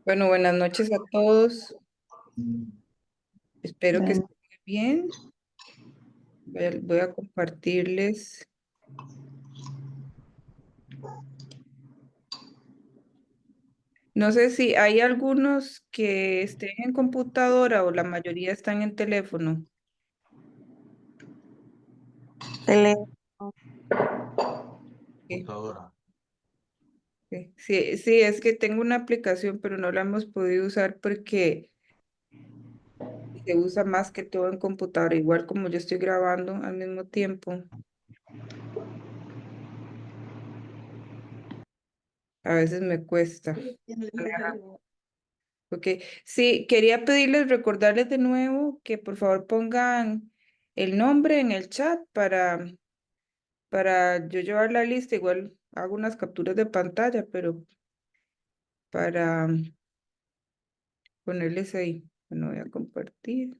Bueno, buenas noches a todos. Espero que Bueno, estén muy bien. Voy a compartirles. No sé si hay algunos que estén en computadora o la mayoría están en teléfono. teléfono. Sí, Computadora. sí, es que tengo una aplicación, pero no la hemos podido usar porque se usa más que todo en computadora, igual como yo estoy grabando al mismo tiempo. A veces me cuesta. Ok, sí, quería pedirles, recordarles de nuevo que por favor pongan el nombre en el chat para yo llevar la lista. Igual hago unas capturas de pantalla, pero para ponerles ahí. Bueno, voy a compartir.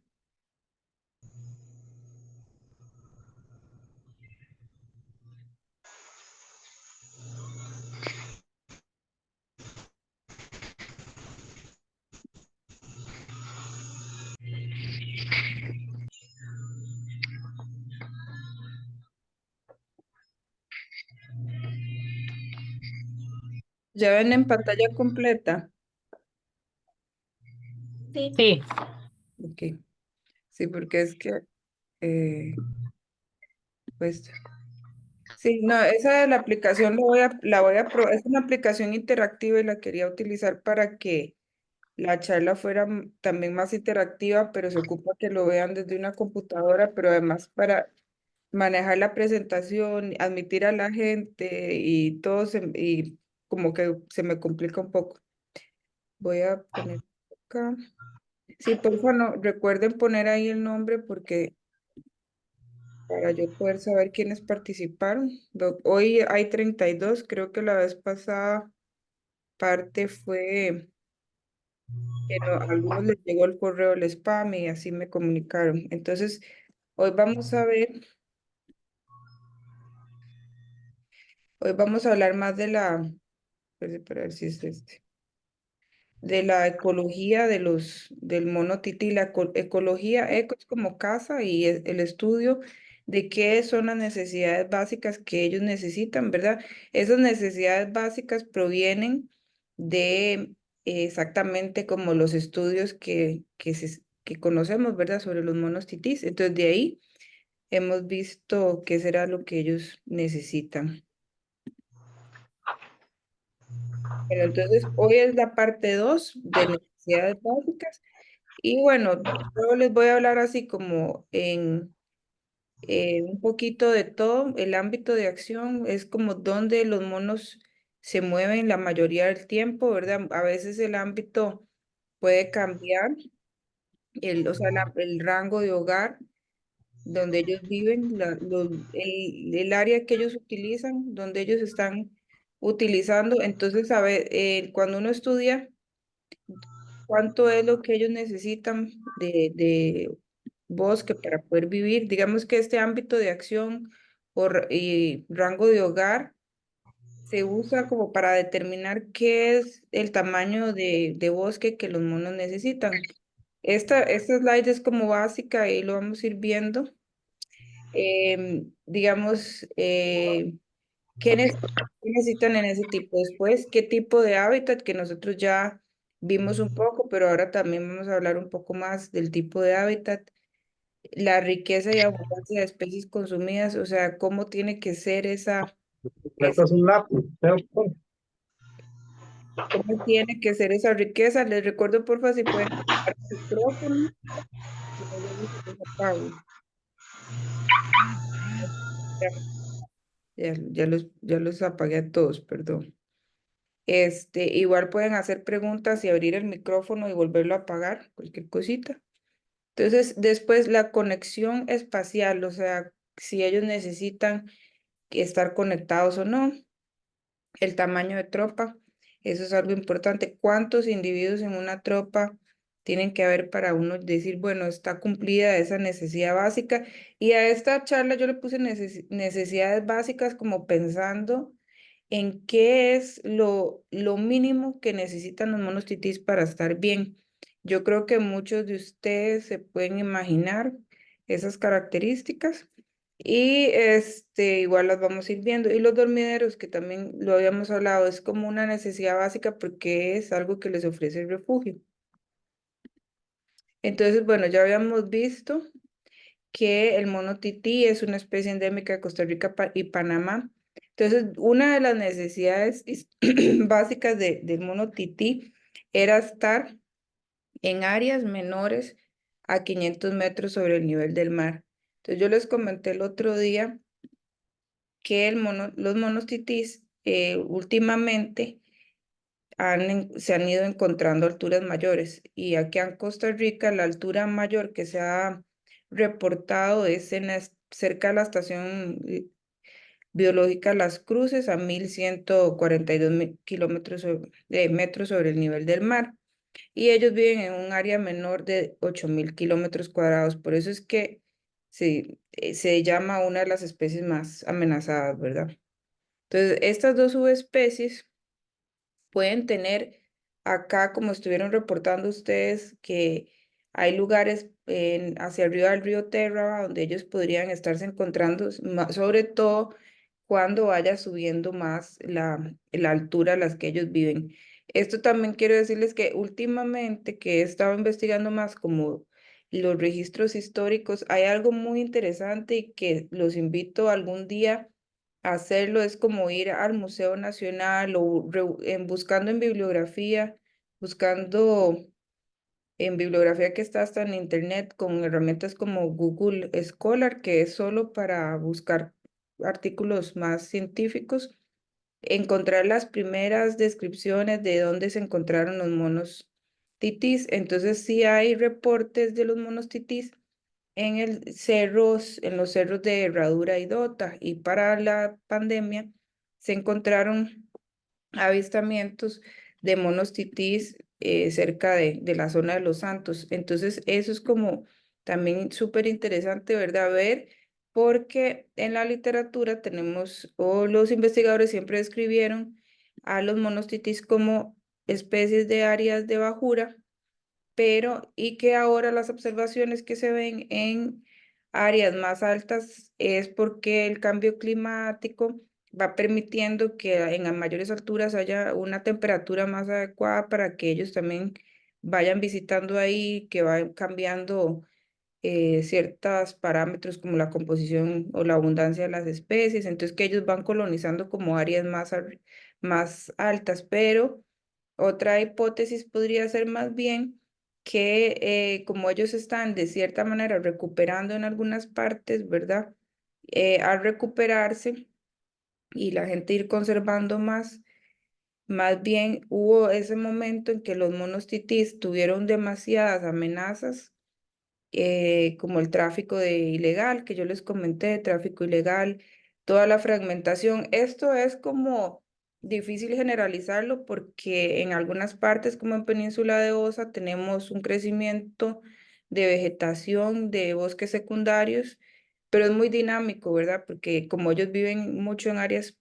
¿Ya ven en pantalla completa? Sí. Ok, sí, porque es que, pues, sí, no, esa de la aplicación la voy a probar. Es una aplicación interactiva y la quería utilizar para que la charla fuera también más interactiva, pero se ocupa que lo vean desde una computadora, pero además para manejar la presentación, admitir a la gente y todo, y como que se me complica un poco. Voy a poner acá. Sí, por favor, no, recuerden poner ahí el nombre porque para yo poder saber quiénes participaron. Hoy hay 32, creo que la vez pasada parte fue que no, a algunos les llegó el correo el spam y así me comunicaron. Entonces, hoy vamos a hablar más de para ver si es de la ecología del mono tití. La ecología, eco es como casa y el estudio de qué son las necesidades básicas que ellos necesitan, ¿verdad? Esas necesidades básicas provienen de exactamente como los estudios que conocemos, ¿verdad? Sobre los monos titís. Entonces, de ahí hemos visto qué será lo que ellos necesitan. Pero entonces, hoy es la parte 2 de necesidades básicas. Y bueno, yo les voy a hablar así como en un poquito de todo. El ámbito de acción es como donde los monos se mueven la mayoría del tiempo, ¿verdad? A veces el ámbito puede cambiar, o sea, el rango de hogar donde ellos viven, el área que ellos utilizan, donde ellos están utilizando. Entonces, a ver, cuando uno estudia cuánto es lo que ellos necesitan de bosque para poder vivir, digamos que este ámbito de acción y rango de hogar se usa como para determinar qué es el tamaño de bosque que los monos necesitan. Esta slide es como básica y lo vamos a ir viendo. Digamos, qué necesitan en ese tipo? Después, ¿qué tipo de hábitat? Que nosotros ya vimos un poco, pero ahora también vamos a hablar un poco más del tipo de hábitat. La riqueza y abundancia de especies consumidas, o sea, cómo tiene que ser Esto esa, es un lápiz. cómo tiene que ser esa riqueza. Les recuerdo, porfa, si pueden apagar el micrófono. Si no, yo los apago. Ya, ya los apagué a todos, perdón. Igual pueden hacer preguntas y abrir el micrófono y volverlo a apagar, cualquier cosita. Entonces, después la conexión espacial, o sea, si ellos necesitan estar conectados o no, el tamaño de tropa, eso es algo importante. ¿Cuántos individuos en una tropa tienen que haber para uno decir, bueno, está cumplida esa necesidad básica? Y a esta charla yo le puse necesidades básicas como pensando en qué es lo mínimo que necesitan los monos titís para estar bien. Yo creo que muchos de ustedes se pueden imaginar esas características y igual las vamos a ir viendo. Y los dormideros, que también lo habíamos hablado, es como una necesidad básica porque es algo que les ofrece el refugio. Entonces, bueno, ya habíamos visto que el mono tití es una especie endémica de Costa Rica y Panamá. Entonces, una de las necesidades básicas del mono tití era estar en áreas menores a 500 metros sobre el nivel del mar. Entonces, yo les comenté el otro día que los monos titís últimamente se han ido encontrando alturas mayores y aquí en Costa Rica la altura mayor que se ha reportado es cerca de la estación biológica Las Cruces a 1142 kilómetros metros sobre el nivel del mar y ellos viven en un área menor de 8000 kilómetros cuadrados. Por eso es que se llama una de las especies más amenazadas, ¿verdad? Entonces, estas dos subespecies pueden tener acá, como estuvieron reportando ustedes, que hay lugares hacia arriba del río Terra donde ellos podrían estarse encontrando, sobre todo cuando vaya subiendo más la altura a las que ellos viven. Esto también quiero decirles que últimamente que he estado investigando más como los registros históricos, hay algo muy interesante y que los invito algún día hacerlo es como ir al Museo Nacional o buscando en bibliografía, buscando en bibliografía que está hasta en internet con herramientas como Google Scholar, que es solo para buscar artículos más científicos, encontrar las primeras descripciones de dónde se encontraron los monos titís. Entonces sí hay reportes de los monos titís en los cerros de Herradura y Dota, y para la pandemia se encontraron avistamientos de monos titís cerca de la zona de Los Santos. Entonces, eso es como también súper interesante, ¿verdad? Ver, porque en la literatura tenemos, o los investigadores siempre describieron a los monos titís como especies de áreas de bajura, pero y que ahora las observaciones que se ven en áreas más altas es porque el cambio climático va permitiendo que en mayores alturas haya una temperatura más adecuada para que ellos también vayan visitando ahí, que vayan cambiando ciertos parámetros como la composición o la abundancia de las especies, entonces que ellos van colonizando como áreas más altas, pero otra hipótesis podría ser más bien que como ellos están de cierta manera recuperando en algunas partes, ¿verdad? Al recuperarse y la gente ir conservando más bien hubo ese momento en que los monos titís tuvieron demasiadas amenazas como el tráfico ilegal, que yo les comenté, tráfico ilegal, toda la fragmentación. Esto es como difícil generalizarlo porque en algunas partes, como en Península de Osa, tenemos un crecimiento de vegetación, de bosques secundarios, pero es muy dinámico, ¿verdad? Porque como ellos viven mucho en áreas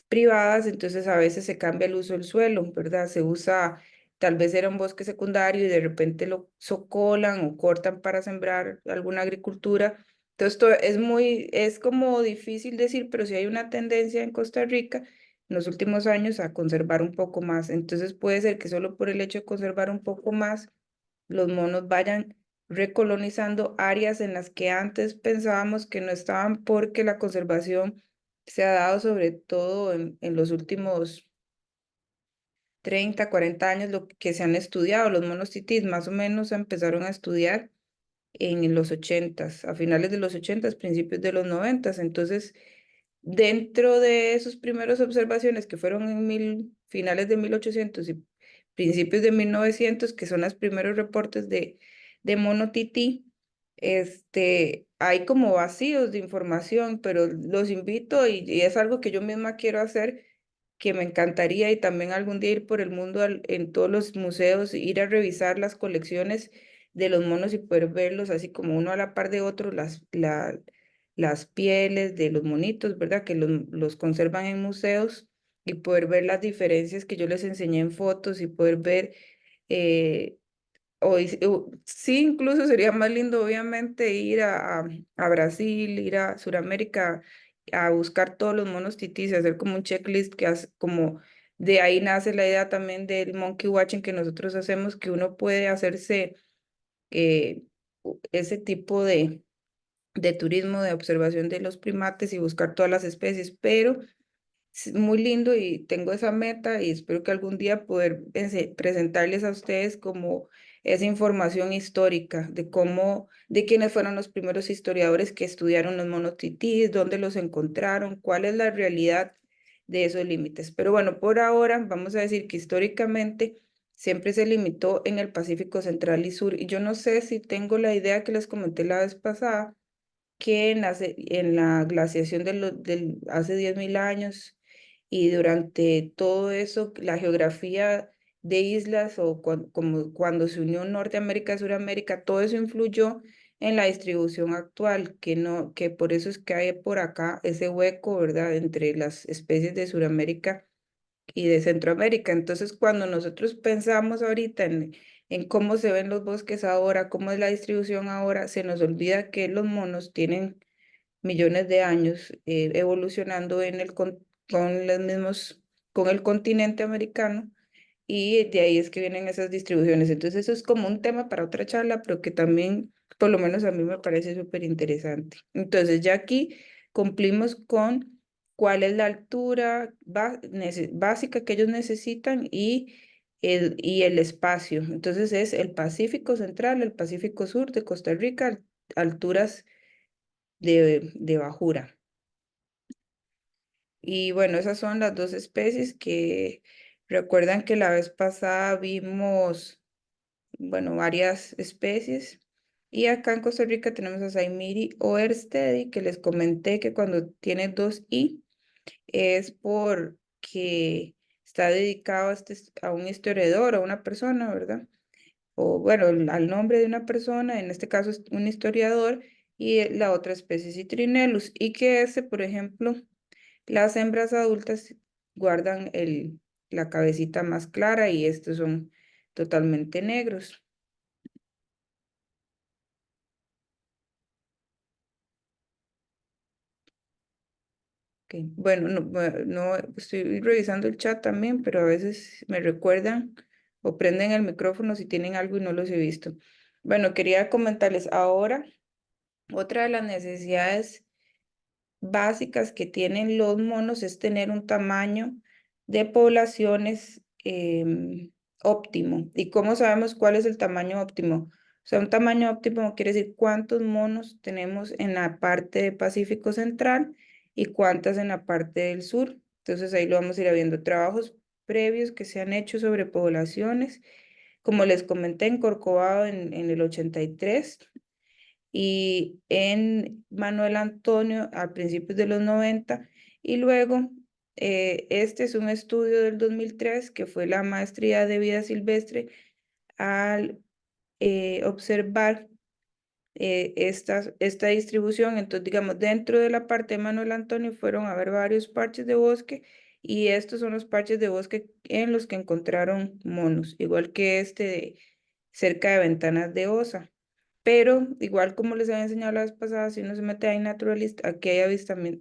privadas, entonces a veces se cambia el uso del suelo, ¿verdad? Se usa, tal vez era un bosque secundario y de repente lo socolan o cortan para sembrar alguna agricultura. Entonces, esto es como difícil decir, pero sí hay una tendencia en Costa Rica en los últimos años a conservar un poco más. Entonces, puede ser que solo por el hecho de conservar un poco más, los monos vayan recolonizando áreas en las que antes pensábamos que no estaban porque la conservación se ha dado sobre todo en los últimos 30, 40 años, lo que se han estudiado. Los monos titís más o menos se empezaron a estudiar en los 80s, a finales de los 80s, principios de los 90s. Entonces, dentro de esas primeras observaciones que fueron en finales de 1800 y principios de 1900, que son los primeros reportes de mono tití, hay como vacíos de información, pero los invito y es algo que yo misma quiero hacer, que me encantaría y también algún día ir por el mundo en todos los museos, ir a revisar las colecciones de los monos y poder verlos así como uno a la par de otro, las pieles de los monitos, ¿verdad? Que los conservan en museos y poder ver las diferencias que yo les enseñé en fotos y poder ver, eh, sí, incluso sería más lindo, obviamente, ir a Brasil, ir a Sudamérica, a buscar todos los monos titis y hacer como un checklist que hace como de ahí nace la idea también del monkey watching que nosotros hacemos, que uno puede hacerse eh, ese tipo de turismo, de observación de los primates y buscar todas las especies, pero es muy lindo y tengo esa meta y espero que algún día poder presentarles a ustedes como esa información histórica de cómo, de quiénes fueron los primeros historiadores que estudiaron los monos titís, dónde los encontraron, cuál es la realidad de esos límites. Pero bueno, por ahora vamos a decir que históricamente siempre se limitó en el Pacífico Central y Sur y yo no sé si tengo la idea que les comenté la vez pasada que en la glaciación hace 10.000 años y durante todo eso, la geografía de islas o como cuando se unió Norteamérica a Suramérica, todo eso influyó en la distribución actual, que no, que por eso es que hay por acá ese hueco, ¿verdad?, entre las especies de Suramérica y de Centroamérica. Entonces, cuando nosotros pensamos ahorita en cómo se ven los bosques ahora, cómo es la distribución ahora, se nos olvida que los monos tienen millones de años evolucionando con los mismos, con el continente americano y de ahí es que vienen esas distribuciones. Entonces eso es como un tema para otra charla, pero que también, por lo menos a mí me parece súper interesante. Entonces ya aquí cumplimos con cuál es la altura básica que ellos necesitan y el espacio. Entonces es el Pacífico Central, el Pacífico Sur de Costa Rica, alturas de bajura. Y bueno, esas son las dos especies que recuerdan que la vez pasada vimos, bueno, varias especies. Y acá en Costa Rica tenemos a Saimiri oerstedi, que les comenté que cuando tiene dos i es porque está dedicado a un historiador, a una persona, ¿verdad? O bueno, al nombre de una persona, en este caso es un historiador, y la otra especie es Citrinellus, y que ese, por ejemplo, las hembras adultas guardan la cabecita más clara y estos son totalmente negros. Ok, bueno, no, no, estoy revisando el chat también, pero a veces me recuerdan o prenden el micrófono si tienen algo y no los he visto. Bueno, quería comentarles ahora otra de las necesidades básicas que tienen los monos es tener un tamaño de poblaciones óptimo. ¿Y cómo sabemos cuál es el tamaño óptimo? O sea, un tamaño óptimo quiere decir cuántos monos tenemos en la parte de Pacífico Central y cuántas en la parte del sur. Entonces ahí lo vamos a ir viendo. Trabajos previos que se han hecho sobre poblaciones. Como les comenté en Corcovado en el 83 y en Manuel Antonio a principios de los 90 y luego este es un estudio del 2003 que fue la maestría de vida silvestre al observar esta distribución. Entonces, digamos, dentro de la parte de Manuel Antonio fueron a ver varios parches de bosque y estos son los parches de bosque en los que encontraron monos, igual que este cerca de Ventanas de Osa. Pero igual como les había enseñado la vez pasada, si uno se mete ahí naturalista, aquí hay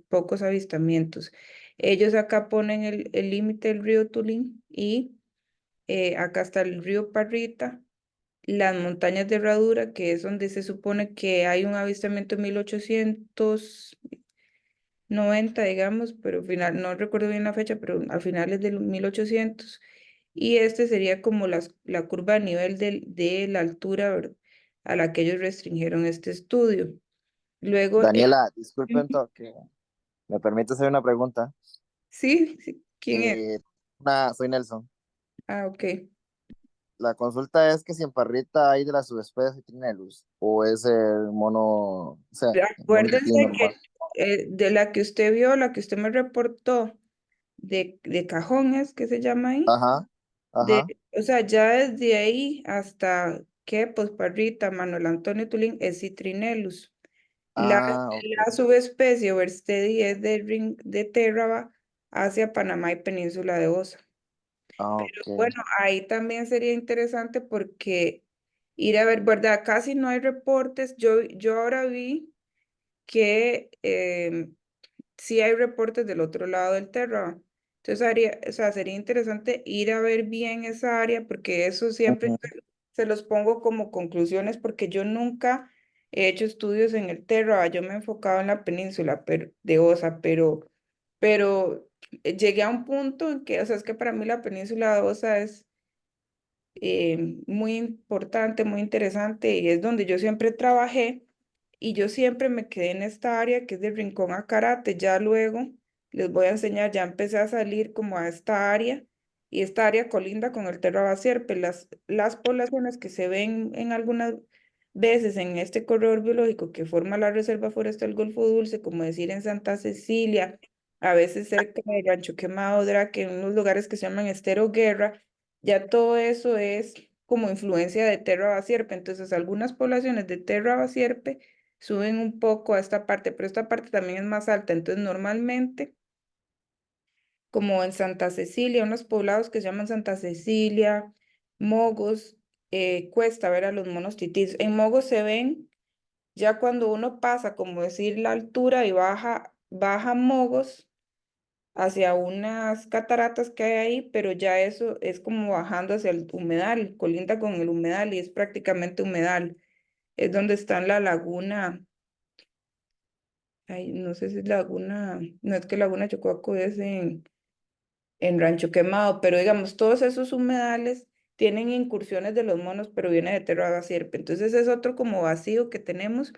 pocos avistamientos. Ellos acá ponen el límite del río Tulín y acá está el río Parrita, las montañas de Herradura, que es donde se supone que hay un avistamiento en 1890, digamos, pero al final, no recuerdo bien la fecha, pero a finales de los 1800. Y este sería como la curva de nivel de la altura, ¿verdad?, a la que ellos restringieron este estudio. Luego, Daniela, disculpe un ujú, toque. ¿Me permite hacer una pregunta? sí, sí, ¿quién es? Eh, soy Nelson. Ah, ok. La consulta es que si en Parrita hay de la subespecie Trinellus o es el mono, o sea, el mono Acuérdense titín normal. que de la que usted vio, la que usted me reportó, de cajones, que se llama ahí, Ajá, ajá. o sea, ya desde ahí hasta que, pues, Parrita, Manuel Antonio Tulín, es Citrinellus. La, Ah, ok. la subespecie Oversteady es de Ring de Terraba, hacia Panamá y Península de Osa. Ah, Pero ok. bueno, ahí también sería interesante porque ir a ver, ¿verdad? Casi no hay reportes. Yo ahora vi que sí hay reportes del otro lado del Terra. Entonces, o sea, sería interesante ir a ver bien esa área porque eso siempre Ujú. se los pongo como conclusiones porque yo nunca he hecho estudios en el Terra. Yo me he enfocado en la península de Osa, pero llegué a un punto en que, o sea, es que para mí la península de Osa es muy importante, muy interesante y es donde yo siempre trabajé y yo siempre me quedé en esta área que es de Rincón a Carate. Ya luego les voy a enseñar, ya empecé a salir como a esta área y esta área colinda con el Terra Basierpe. Las poblaciones que se ven en algunas veces en este corredor biológico que forma la Reserva Forestal Golfo Dulce, como decir en Santa Cecilia, a veces cerca de Rancho Quemado, Draque, en unos lugares que se llaman Estero Guerra, ya todo eso es como influencia de Terra Basierpe. Entonces, algunas poblaciones de Terra Basierpe suben un poco a esta parte, pero esta parte también es más alta. Entonces, normalmente, como en Santa Cecilia, unos poblados que se llaman Santa Cecilia, Mogos, cuesta ver a los monos titís. En Mogos se ven ya cuando uno pasa, como decir, la altura y baja Mogos hacia unas cataratas que hay ahí, pero ya eso es como bajando hacia el humedal, colinda con el humedal y es prácticamente humedal. Es donde está la laguna, ay, no sé si es laguna, no es que Laguna Chocoaco es en Rancho Quemado, pero digamos, todos esos humedales tienen incursiones de los monos, pero viene de Terra Sierpe. Entonces es otro como vacío que tenemos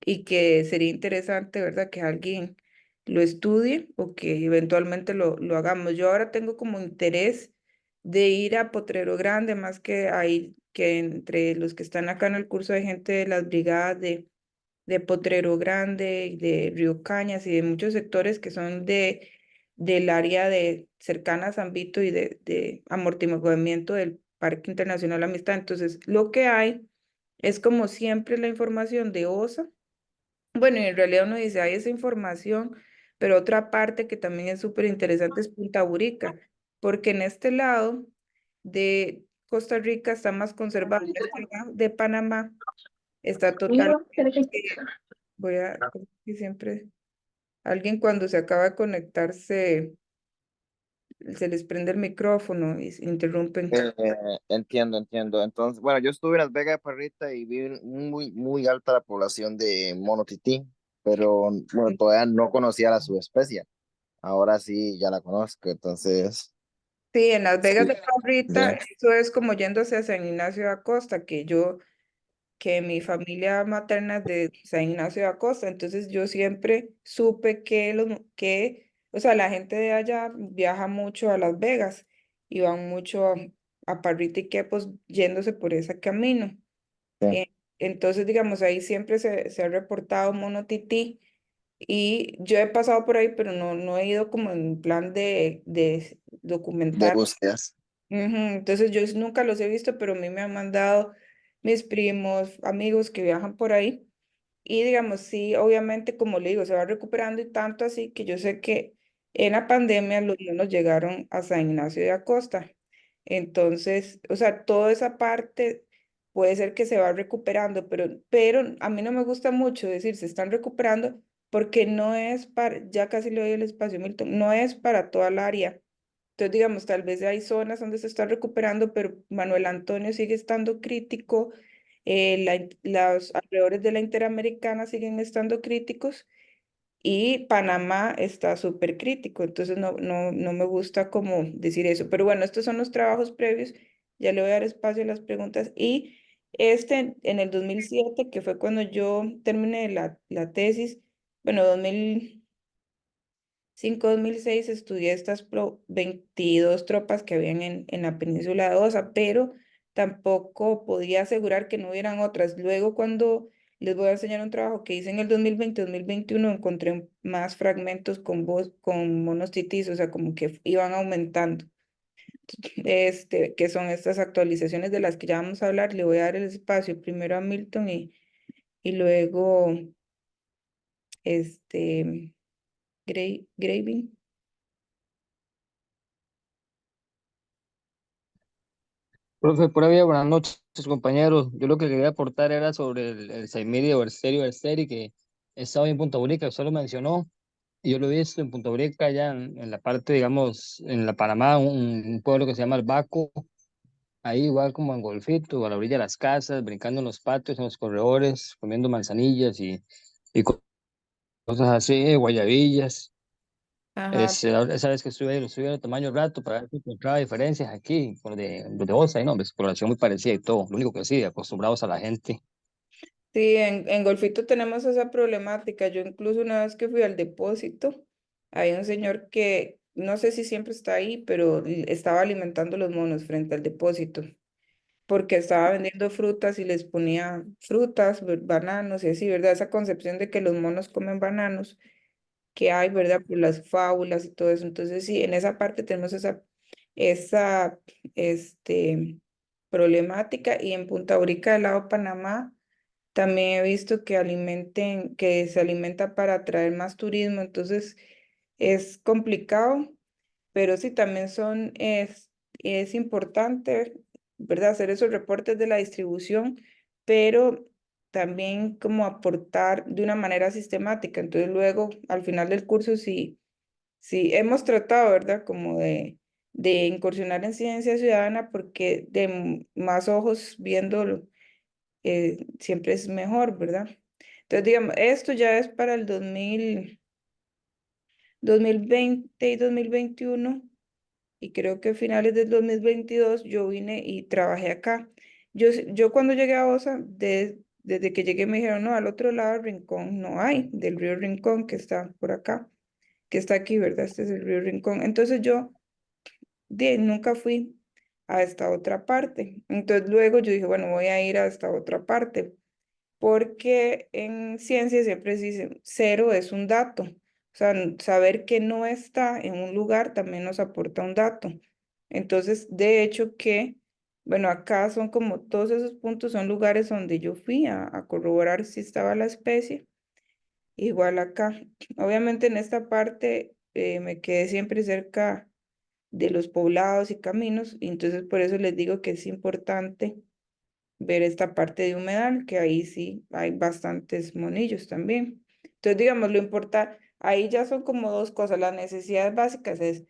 y que sería interesante, ¿verdad? Que alguien lo estudie o que eventualmente lo hagamos. Yo ahora tengo como interés de ir a Potrero Grande, más que ahí, que entre los que están acá en el curso de gente de las brigadas de Potrero Grande, y de Río Cañas y de muchos sectores que son del área de cercana a San Vito y de amortiguamiento del Parque Internacional Amistad. Entonces, lo que hay es como siempre la información de OSA. Bueno, y en realidad uno dice, hay esa información, pero otra parte que también es súper interesante es Punta Burica, porque en este lado de Costa Rica está más conservado, en este lado de Panamá está total. Voy a, y siempre, alguien cuando se acaba de conectar se les prende el micrófono y se interrumpen. Entiendo, entiendo. Entonces, bueno, yo estuve en Las Vegas de Parrita y vi muy, muy alta la población de mono tití, pero bueno, todavía no conocía la subespecie. Ahora sí ya la conozco, entonces, Sí, en Las sí, Vegas de Pavrita, sí, eso es como yéndose a San Ignacio de Acosta, que mi familia materna es de San Ignacio de Acosta, entonces yo siempre supe o sea, la gente de allá viaja mucho a Las Vegas y van mucho a Parrita y Quepos yéndose por ese camino. sí. Entonces, digamos, ahí siempre se ha reportado mono tití y yo he pasado por ahí, pero no he ido como en plan de De documentar. búsquedas. Ujú. Entonces yo nunca los he visto, pero a mí me han mandado mis primos, amigos que viajan por ahí. Y digamos, sí, obviamente, como le digo, se va recuperando y tanto así que yo sé que en la pandemia los niños llegaron a San Ignacio de Acosta. Entonces, o sea, toda esa parte puede ser que se va recuperando, pero a mí no me gusta mucho decir se están recuperando porque no es para, ya casi le doy el espacio, Milton, no es para toda el área. Entonces, digamos, tal vez hay zonas donde se está recuperando, pero Manuel Antonio sigue estando crítico, los alrededores de la Interamericana siguen estando críticos y Panamá está súper crítico. Entonces, no me gusta como decir eso. Pero bueno, estos son los trabajos previos. Ya le voy a dar espacio a las preguntas. Y en el 2007 que fue cuando yo terminé la tesis, bueno, 2005-2006 estudié estas 22 tropas que habían en la península de Osa, pero tampoco podía asegurar que no hubieran otras. Luego, cuando les voy a enseñar un trabajo que hice en el 2020-2021, encontré más fragmentos con monos titís, o sea, como que iban aumentando. Que son estas actualizaciones de las que ya vamos a hablar. Le voy a dar el espacio primero a Milton y luego, este, Graving. Profe, por ahí, buenas noches, compañeros. Yo lo que quería aportar era sobre el 6.000 Bersteri, que estaba en Punta Rica, usted lo mencionó, y yo lo he visto en Punta Rica, allá en la parte, digamos, en la Panamá, un pueblo que se llama El Baco, ahí igual como en Golfito, a la orilla de las casas, brincando en los patios, en los corredores, comiendo manzanillas y cosas así, guayabillas. Ajá. Esa vez que estuve ahí, lo estuve viendo tamaño rato para ver si encontraba diferencias aquí con los de vos, ahí no, ves, población muy parecida y todo. Lo único que sí, acostumbrados a la gente. Sí, en Golfito tenemos esa problemática. Yo incluso una vez que fui al depósito, hay un señor que no sé si siempre está ahí, pero estaba alimentando los monos frente al depósito, porque estaba vendiendo frutas y les ponía frutas, bananos y así, ¿verdad? Esa concepción de que los monos comen bananos que hay, ¿verdad? Por las fábulas y todo eso. Entonces, sí, en esa parte tenemos esa, este, problemática y en Punta Rica, del lado de Panamá. También he visto que se alimenta para atraer más turismo, entonces es complicado, pero sí también es importante, ¿verdad? Hacer esos reportes de la distribución, pero también como aportar de una manera sistemática. Entonces luego, al final del curso, sí hemos tratado, ¿verdad? Como de incursionar en ciencia ciudadana porque de más ojos viendo siempre es mejor, ¿verdad? Entonces, digamos, esto ya es para el 2020 y 2021 y creo que a finales del 2022 yo vine y trabajé acá. Yo cuando llegué a OSA, desde que llegué me dijeron, no, al otro lado del Rincón no hay, del río Rincón que está por acá, que está aquí, ¿verdad? Este es el río Rincón. Entonces yo nunca fui a esta otra parte. Entonces luego yo dije, bueno, voy a ir a esta otra parte porque en ciencia siempre se dice cero es un dato. O sea, saber que no está en un lugar también nos aporta un dato. Entonces, de hecho bueno, acá son como todos esos puntos son lugares donde yo fui a corroborar si estaba la especie. Igual acá. Obviamente en esta parte me quedé siempre cerca de los poblados y caminos, y entonces por eso les digo que es importante ver esta parte de humedal, que ahí sí hay bastantes monillos también. Entonces, digamos, lo importa, ahí ya son como dos cosas. Las necesidades básicas es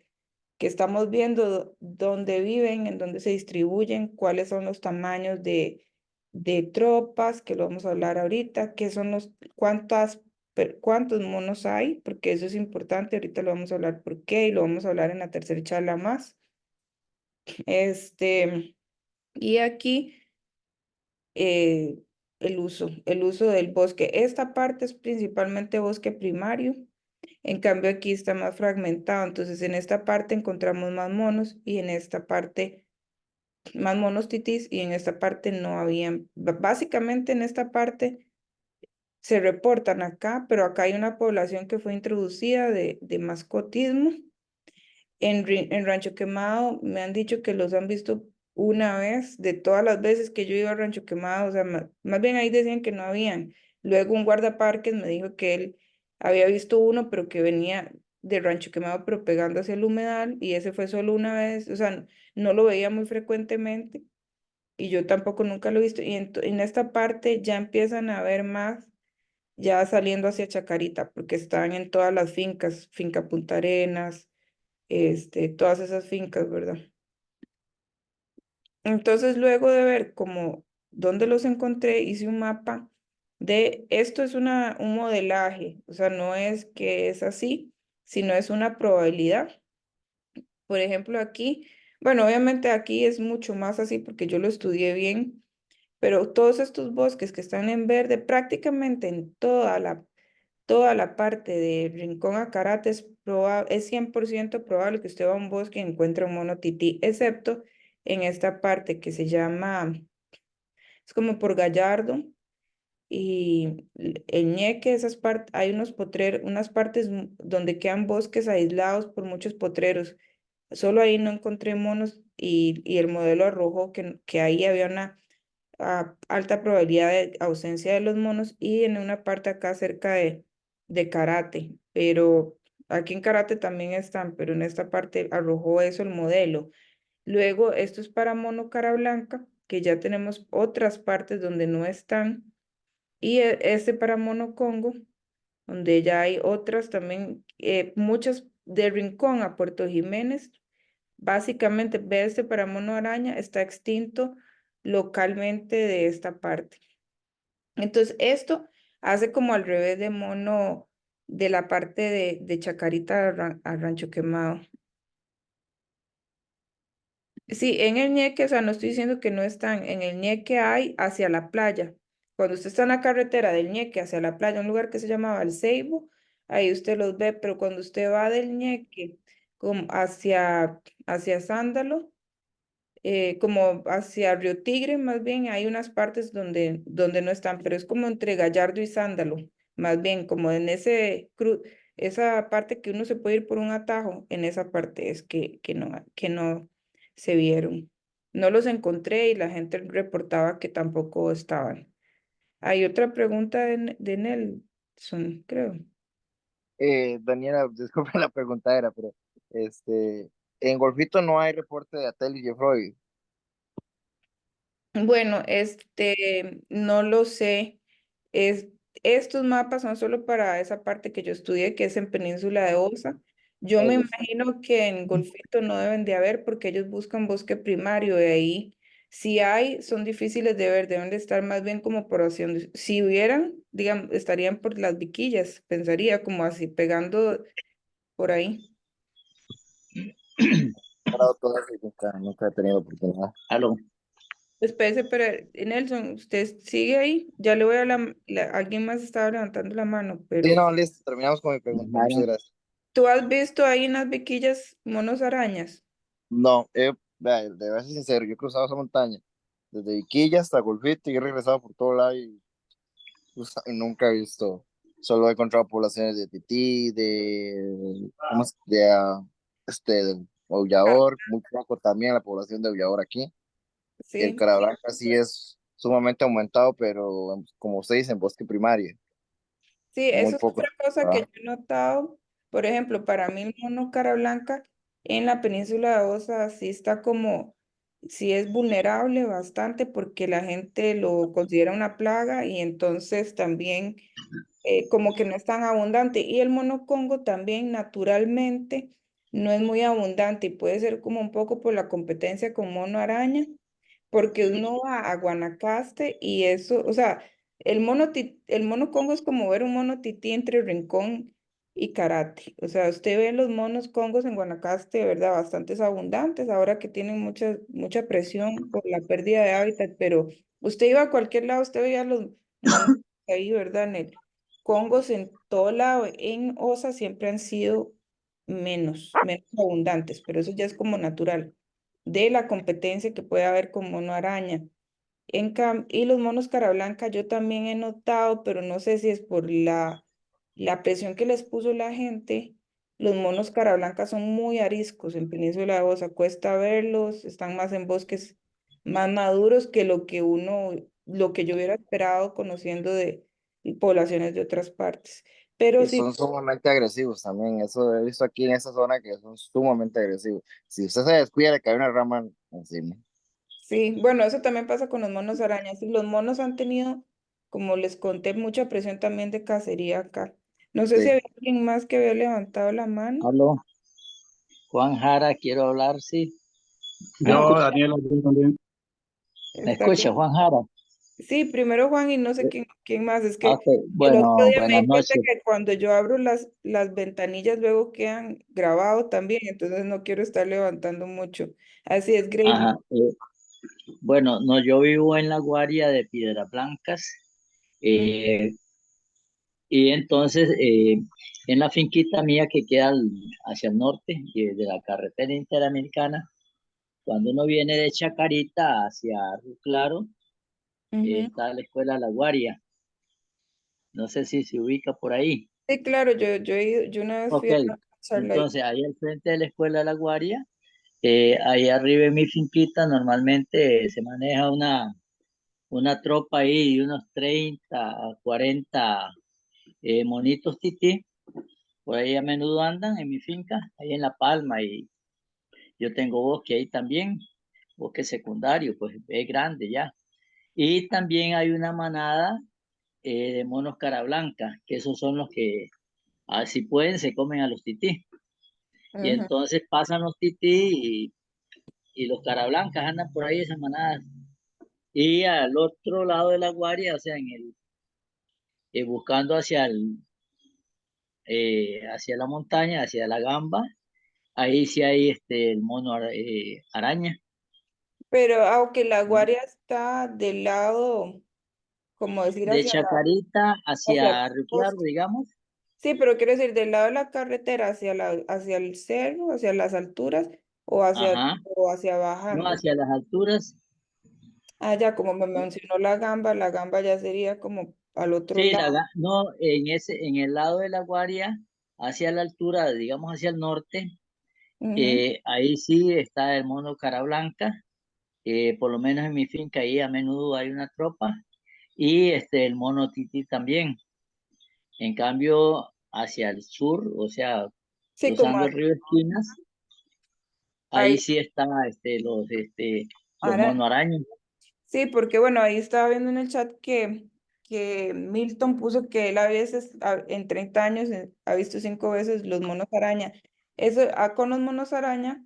que estamos viendo dónde viven, en dónde se distribuyen, cuáles son los tamaños de tropas, que lo vamos a hablar ahorita, qué son cuántos monos hay, porque eso es importante, ahorita lo vamos a hablar por qué y lo vamos a hablar en la tercera charla más. Y aquí eh, el uso del bosque. Esta parte es principalmente bosque primario, en cambio aquí está más fragmentado, entonces en esta parte encontramos más monos y en esta parte más monos titís y en esta parte no habían, básicamente en esta parte se reportan acá, pero acá hay una población que fue introducida de mascotismo en Rancho Quemado me han dicho que los han visto una vez, de todas las veces que yo iba a Rancho Quemado, o sea, más bien ahí decían que no habían. Luego un guardaparques me dijo que él había visto uno, pero que venía de Rancho Quemado, pero pegando hacia el humedal, y ese fue solo una vez, o sea, no lo veía muy frecuentemente, y yo tampoco nunca lo he visto. Y en esta parte ya empiezan a ver más, ya saliendo hacia Chacarita, porque están en todas las fincas, finca Punta Arenas, todas esas fincas, ¿verdad? Entonces, luego de ver como dónde los encontré, hice un mapa de esto es un modelaje, o sea, no es que es así, sino es una probabilidad. Por ejemplo, aquí, bueno, obviamente aquí es mucho más así porque yo lo estudié bien, pero todos estos bosques que están en verde, prácticamente en toda la parte de Rincón a Carate es 100% probable que usted va a un bosque y encuentre un mono tití, excepto en esta parte que se llama, es como por Gallardo y el Ñeque, esas partes, hay unas partes donde quedan bosques aislados por muchos potreros. Solo ahí no encontré monos y el modelo arrojó que ahí había una alta probabilidad de ausencia de los monos y en una parte acá cerca de Karate, pero aquí en Karate también están, pero en esta parte arrojó eso el modelo. Luego, esto es para mono cara blanca, que ya tenemos otras partes donde no están. Y este para mono Congo, donde ya hay otras también, muchas de Rincón a Puerto Jiménez. Básicamente, ve este para mono araña, está extinto localmente de esta parte. Entonces, esto hace como al revés de mono de la parte de Chacarita a Rancho Quemado. Sí, en el Ñeque, o sea, no estoy diciendo que no están, en el Ñeque hay hacia la playa. Cuando usted está en la carretera del Ñeque hacia la playa, un lugar que se llamaba El Ceibo, ahí usted los ve, pero cuando usted va del Ñeque como hacia Sándalo, como hacia Río Tigre, más bien, hay unas partes donde no están, pero es como entre Gallardo y Sándalo, más bien, como en esa parte que uno se puede ir por un atajo, en esa parte es que no se vieron. No los encontré y la gente reportaba que tampoco estaban. Hay otra pregunta de Nelson, creo. Daniela, disculpe la pregunta era, pero en Golfito no hay reporte de Atel y Jeffroy. Bueno, no lo sé. Es, Estos mapas son solo para esa parte que yo estudié, que es en Península de Osa. Yo me Ellos. imagino que en Golfito no deben de haber porque ellos buscan bosque primario y ahí, si hay, son difíciles de ver, deben de estar más bien como por opción. Si hubieran, digamos, estarían por las Viquillas, pensaría como así, pegando por ahí. Parado todas y nunca he tenido oportunidad. Aló. Espérese, pero Nelson, ¿usted sigue ahí? Ya le voy a alguien más estaba levantando la mano, Sí, pero no, listo, terminamos con mi pregunta. Muchas Ajá. gracias. ¿tú has visto ahí en las Viquillas monos arañas? No, vea, de verdad ser sincero, yo he cruzado esa montaña desde Iquilla hasta Golfito y he regresado por todo lado y nunca he visto, solo he encontrado poblaciones de tití, ¿cómo de Ah, aullador, muy poco también la población de aullador aquí. Y el sí, carabranca sí es sumamente aumentado, pero como usted dice, en bosque primario, sí, muy eso es poco. otra cosa que Ah, yo he notado. Por ejemplo, para mí el mono cara blanca en la península de Osa sí está como, sí es vulnerable bastante porque la gente lo considera una plaga y entonces también como que no es tan abundante. Y el mono Congo también naturalmente no es muy abundante y puede ser como un poco por la competencia con mono araña, porque uno va a Guanacaste y eso, o sea, el mono Congo es como ver un mono tití entre Rincón y Karate. O sea, usted ve los monos Congos en Guanacaste, ¿verdad? Bastantes abundantes, ahora que tienen mucha presión por la pérdida de hábitat, pero usted iba a cualquier lado, usted veía los monos ahí, ¿verdad? En el Congos en todo lado, en Osa siempre han sido menos abundantes, pero eso ya es como natural de la competencia que puede haber con mono araña. Y los monos cara blanca yo también he notado, pero no sé si es por la presión que les puso la gente. Los monos cara blanca son muy ariscos en Península de Osa, cuesta verlos, están más en bosques más maduros que lo que yo hubiera esperado conociendo de poblaciones de otras partes. Pero y sí. son sumamente agresivos también, eso he visto aquí en esa zona que son sumamente agresivos. Si usted se descuida, le cae una rama encima. Sí, bueno, eso también pasa con los monos arañas. Y los monos han tenido, como les conté, mucha presión también de cacería acá. No sé si Sí. había alguien más que había levantado la mano. Aló. Juan Jara, quiero hablar, sí. ¿Me Ah, Yo, escucha? Daniela, yo también. ¿Me está bien. escucha, Juan Jara? Sí, primero Juan y no sé quién más. Es Ok, que el otro bueno, día me buenas di cuenta noches. que cuando yo abro las ventanillas luego quedan grabados también, entonces no quiero estar levantando mucho. Así es, Grace. Ajá. Bueno, no, yo vivo en la Guaria de Piedras Blancas. eh, y entonces, en la finquita mía que queda hacia el norte de la carretera interamericana, cuando uno viene de Chacarita hacia Río Claro, Ujú. está la escuela La Guaria. No sé si se ubica por ahí. Sí, claro, yo una vez Ok, fui a una charla ahí. entonces ahí al frente de la escuela La Guaria, ahí arriba en mi finquita normalmente se maneja una tropa ahí de unos 30 a 40 monitos tití. Por ahí a menudo andan en mi finca, ahí en La Palma Yo tengo bosque ahí también, bosque secundario, pues es grande ya. Y también hay una manada de monos cara blanca, que esos son los que, si pueden, se comen a los tití. Y Ujú. entonces pasan los tití y los cara blancas andan por ahí esas manadas. Y al otro lado de la guardia, o sea, buscando hacia la montaña, hacia la gamba, ahí sí hay el mono araña. Pero aunque la guardia está del lado, como decir, De Chacarita hacia la hacia Río Claro, costa. digamos. Sí, pero quiero decir, del lado de la carretera hacia el cerro, hacia las alturas, Ajá. o hacia No, bajando. hacia las alturas. Ah, ya, como me mencionó la gamba ya sería como al otro Sí, lado. no, en el lado de la Guaria, hacia la altura, digamos hacia el norte, Ujú. ahí sí está el mono cara blanca. Por lo menos en mi finca ahí a menudo hay una tropa. Y el mono tití también. En cambio, hacia el sur, o sea, Sí, como cruzando el río Esquinas, ahí ahí, sí está los ahora, monos arañas. sí, porque bueno, ahí estaba viendo en el chat que Milton puso que él a veces, en 30 años, ha visto 5 veces los monos araña. Eso, con los monos araña.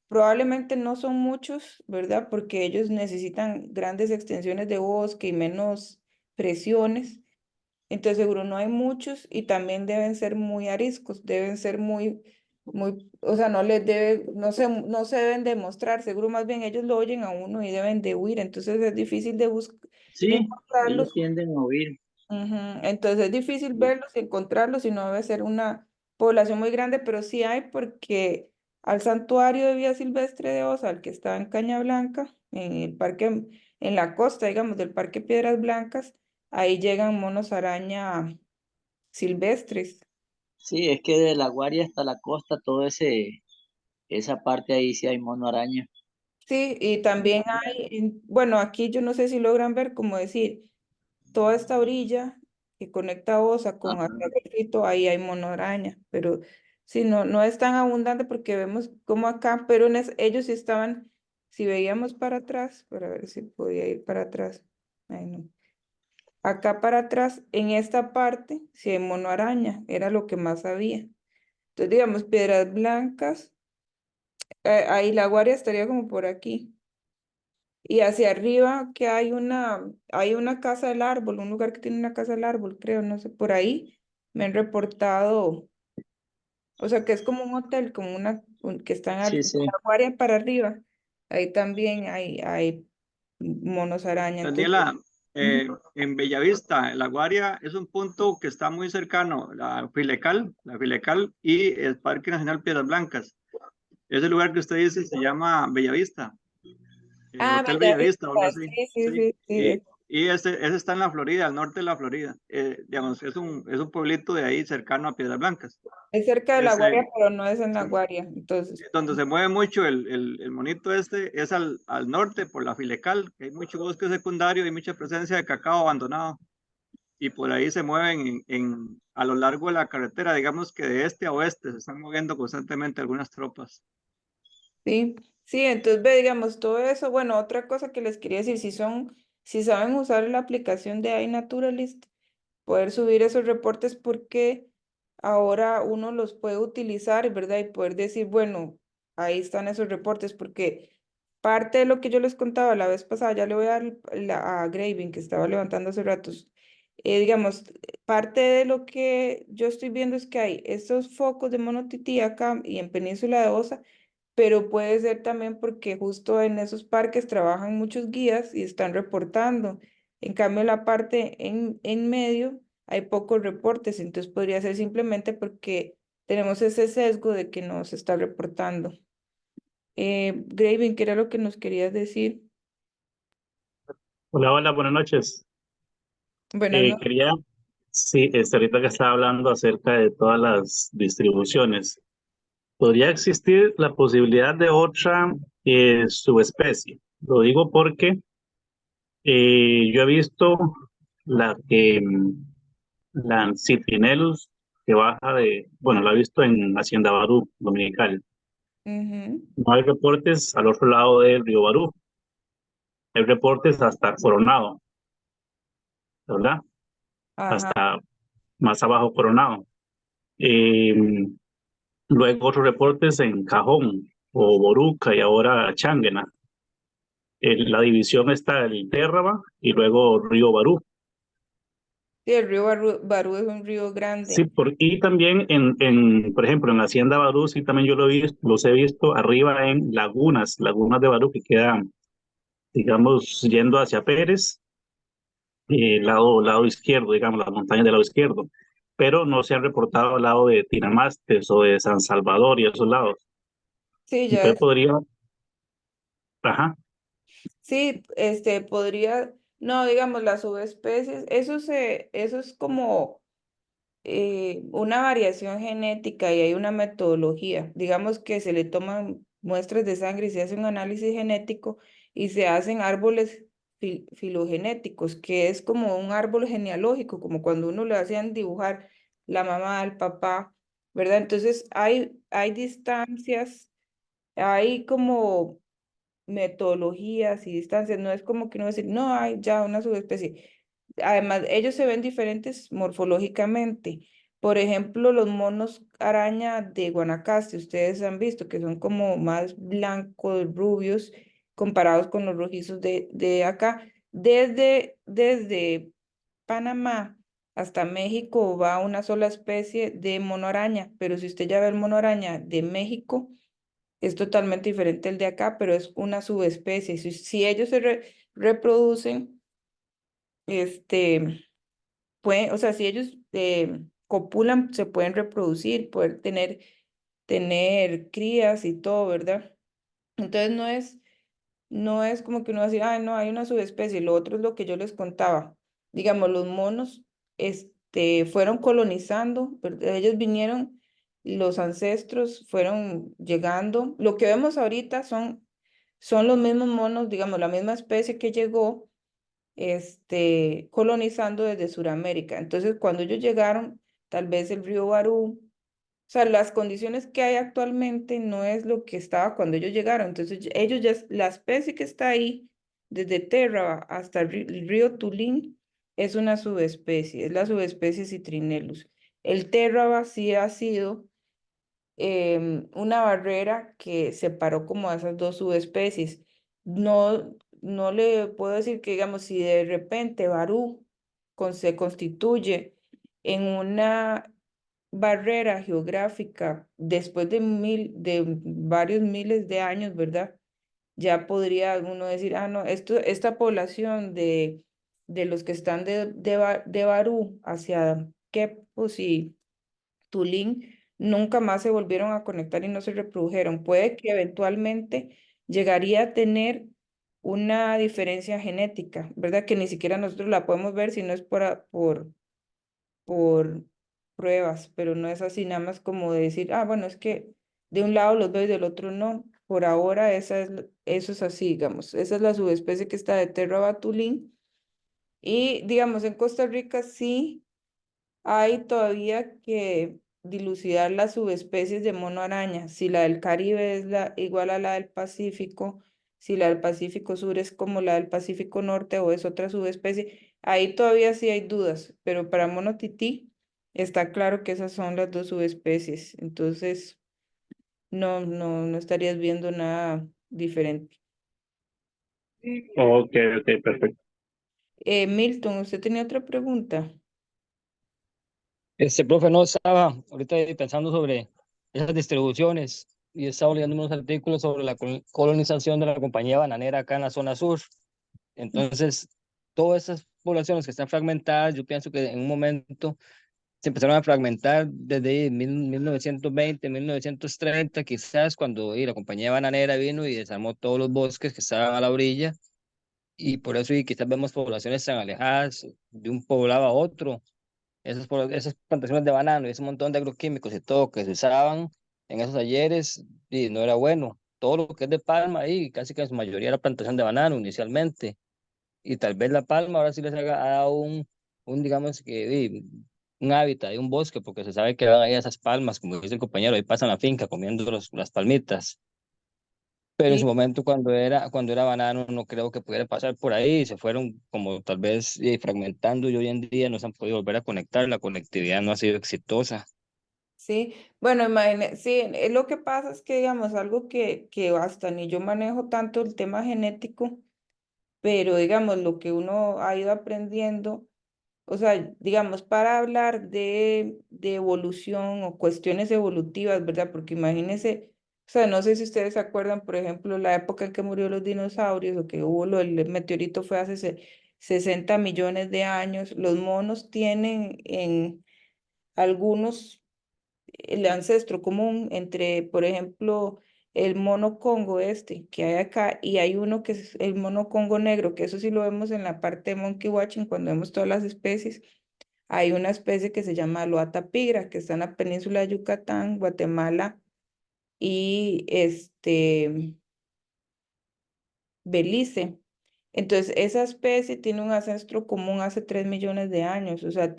Probablemente no son muchos, ¿verdad? Porque ellos necesitan grandes extensiones de bosque y menos presiones. Entonces seguro no hay muchos y también deben ser muy ariscos, deben ser o sea, no les debe, no se deben demostrar, seguro más bien ellos lo oyen a uno y deben de huir. Entonces es difícil de Sí, ellos encontrarlos. tienden a huir. Ujú. Entonces es difícil verlos y encontrarlos y no debe ser una población muy grande, pero sí hay porque al santuario de vida silvestre de Osa, el que está en Caña Blanca, en el parque, en la costa, digamos, del Parque Piedras Blancas, ahí llegan monos araña silvestres. Sí, es que de la Guaria hasta la costa, esa parte ahí sí hay mono araña. Sí, y también hay, bueno, aquí yo no sé si logran ver, como decir, toda esta orilla que conecta Osa con Ajá. Arroyito, ahí hay monoaraña, pero sí, no es tan abundante porque vemos como acá, pero ellos sí estaban, si veíamos para atrás, para ver si podía ir para atrás, ay no, acá para atrás, en esta parte, sí hay monoaraña, era lo que más había. Entonces, digamos, Piedras Blancas, ahí la guardia estaría como por aquí. Y hacia arriba que hay una casa del árbol, un lugar que tiene una casa del árbol, creo, no sé, por ahí me han reportado, o sea que es como un hotel, como que está Sí, de sí. la guardia para arriba, ahí también hay monos araña, entonces, Daniela, ujú. en Bellavista, La Guaria es un punto que está muy cercano, la Filecal y el Parque Nacional Piedras Blancas. Ese lugar que usted dice se llama Bellavista, Ah, Hotel Bellavista o algo Bellavista, así. sí, sí, Sí, sí, sí, y ese está en la Florida, al norte de la Florida. Digamos, es un pueblito de ahí cercano a Piedras Blancas. es cerca de la Ese, guardia, pero no es en la sí. guardia, entonces, Donde se mueve mucho el monito este es al norte por la Filecal, que hay mucho bosque secundario y mucha presencia de cacao abandonado. Y por ahí se mueven a lo largo de la carretera, digamos que de este a oeste, se están moviendo constantemente algunas tropas. sí, sí, entonces ve, digamos, todo eso. Bueno, otra cosa que les quería decir, si saben usar la aplicación de iNaturalist, poder subir esos reportes porque ahora uno los puede utilizar, ¿verdad? Y poder decir, bueno, ahí están esos reportes, porque parte de lo que yo les contaba la vez pasada, ya le voy a dar a Graving, que estaba levantando hace ratos, digamos, parte de lo que yo estoy viendo es que hay estos focos de monotití acá y en Península de Osa, pero puede ser también porque justo en esos parques trabajan muchos guías y están reportando. En cambio, la parte en medio hay pocos reportes, entonces podría ser simplemente porque tenemos ese sesgo de que no se está reportando. Graving, ¿qué era lo que nos querías decir? Hola, hola, buenas noches. Buenas noches. Quería, sí, ahorita que estaba hablando acerca de todas las distribuciones, ¿podría existir la posibilidad de otra subespecie? Lo digo porque yo he visto la Citrinellus que baja bueno, la he visto en Hacienda Barú, Dominical, Ujú. No hay reportes al otro lado del río Barú. Hay reportes hasta Coronado, ¿verdad? Ajá. Hasta más abajo Coronado. Eh, Luego otros reportes en Cajón o Boruca y ahora Chángena. La división está el Térraba y luego Río Barú. Sí, el río Barú es un río Sí, grande. y también por ejemplo, en la Hacienda Barú, sí, también yo los he visto arriba en lagunas de Barú que quedan, digamos, yendo hacia Pérez, lado izquierdo, digamos, las montañas del lado izquierdo, pero no se han reportado al lado de Tinamastes o de San Salvador y esos lados. Sí, ya Entonces es. podría, ajá, Sí, podría, no, digamos, las subespecies, eso es como una variación genética y hay una metodología. Digamos que se le toman muestras de sangre y se hace un análisis genético y se hacen árboles filogenéticos, que es como un árbol genealógico, como cuando uno le hacían dibujar la mamá, el papá, ¿verdad? Entonces hay distancias, hay como metodologías y distancias, no es como que uno va a decir, no hay ya una subespecie. Además, ellos se ven diferentes morfológicamente. Por ejemplo, los monos araña de Guanacaste, ustedes han visto que son como más blancos, rubios, comparados con los rojizos de acá. Desde Panamá hasta México va una sola especie de mono araña, pero si usted ya ve el mono araña de México, es totalmente diferente el de acá, pero es una subespecie. Si ellos se reproducen, este, pueden, o sea, si ellos copulan, se pueden reproducir, poder tener crías y todo, ¿verdad? Entonces no es como que uno va a decir, ah, no, hay una subespecie. Lo otro es lo que yo les contaba. Digamos, los monos, fueron colonizando, ellos vinieron, los ancestros fueron llegando. Lo que vemos ahorita son los mismos monos, digamos, la misma especie que llegó, colonizando desde Sudamérica. Entonces, cuando ellos llegaron, tal vez el río Barú, o sea, las condiciones que hay actualmente no es lo que estaba cuando ellos llegaron. Entonces, ellos ya, la especie que está ahí, desde Terra hasta el río Tulín, es una subespecie, es la subespecie Citrinellus. El Terraba sí ha sido una barrera que separó como a esas dos subespecies. No le puedo decir que, digamos, si de repente Barú se constituye en una barrera geográfica después de varios miles de años, ¿verdad? Ya podría uno decir, ah, no, esta población de los que están de Barú hacia Quepos y Tulín nunca más se volvieron a conectar y no se reprodujeron. Puede que eventualmente llegaría a tener una diferencia genética, ¿verdad? Que ni siquiera nosotros la podemos ver si no es por pruebas, pero no es así nada más como de decir, ah, bueno, es que de un lado los veo y del otro no. Por ahora eso es así, digamos. Esa es la subespecie que está de Terra batulín. Y digamos, en Costa Rica sí hay todavía que dilucidar las subespecies de mono araña, si la del Caribe es igual a la del Pacífico, si la del Pacífico Sur es como la del Pacífico Norte o es otra subespecie. Ahí todavía sí hay dudas, pero para mono tití está claro que esas son las dos subespecies. Entonces, no estarías viendo nada diferente. ok, ok, perfecto. Milton, ¿usted tenía otra pregunta? Profe, no estaba ahorita pensando sobre esas distribuciones y estaba leyendo unos artículos sobre la colonización de la compañía bananera acá en la zona sur. Entonces, todas esas poblaciones que están fragmentadas, yo pienso que en un momento se empezaron a fragmentar desde 1920, 1930, quizás cuando la compañía bananera vino y desarmó todos los bosques que estaban a la orilla, y por eso y quizás vemos poblaciones tan alejadas de un poblado a otro, esas plantaciones de banano y ese montón de agroquímicos y todo que se usaban en esos talleres, y no era bueno. Todo lo que es de palma ahí, casi que en su mayoría era plantación de banano inicialmente, y tal vez la palma ahora sí les ha dado digamos que un hábitat y un bosque, porque se sabe que van ahí a esas palmas, como dice el compañero, ahí pasan la finca comiendo las palmitas. Pero en su Sí, momento, cuando era banano, no creo que pudiera pasar por ahí. Se fueron como tal vez fragmentando y hoy en día no se han podido volver a conectar. La conectividad no ha sido exitosa. sí. Bueno, imagínate, sí, lo que pasa es que, digamos, algo que hasta ni yo manejo tanto el tema genético, pero digamos, lo que uno ha ido aprendiendo. O sea, digamos, para hablar de evolución o cuestiones evolutivas, ¿verdad? Porque imagínense, o sea, no sé si ustedes se acuerdan, por ejemplo, la época en que murió los dinosaurios o que hubo el meteorito fue hace 60 millones de años. Los monos tienen en algunos el ancestro común entre, por ejemplo, el mono congo este que hay acá y hay uno que es el mono congo negro, que eso sí lo vemos en la parte de monkey watching cuando vemos todas las especies. Hay una especie que se llama Loata pigra, que está en la península de Yucatán, Guatemala y Belice. Entonces, esa especie tiene un ancestro común hace 3 millones de años, o sea,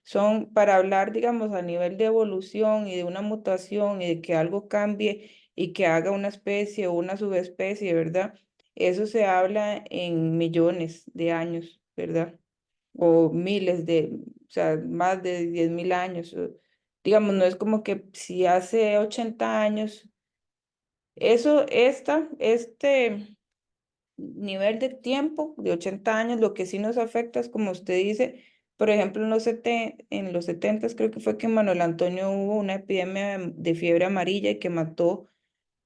son para hablar, digamos, a nivel de evolución y de una mutación y de que algo cambie y que haga una especie o una subespecie, ¿verdad? Eso se habla en millones de años, ¿verdad? O miles o sea, más de 10.000 años. Digamos, no es como que si hace 80 años, este nivel de tiempo de 80 años, lo que sí nos afecta es, como usted dice, por ejemplo, en los 70 creo que fue que en Manuel Antonio hubo una epidemia de fiebre amarilla y que mató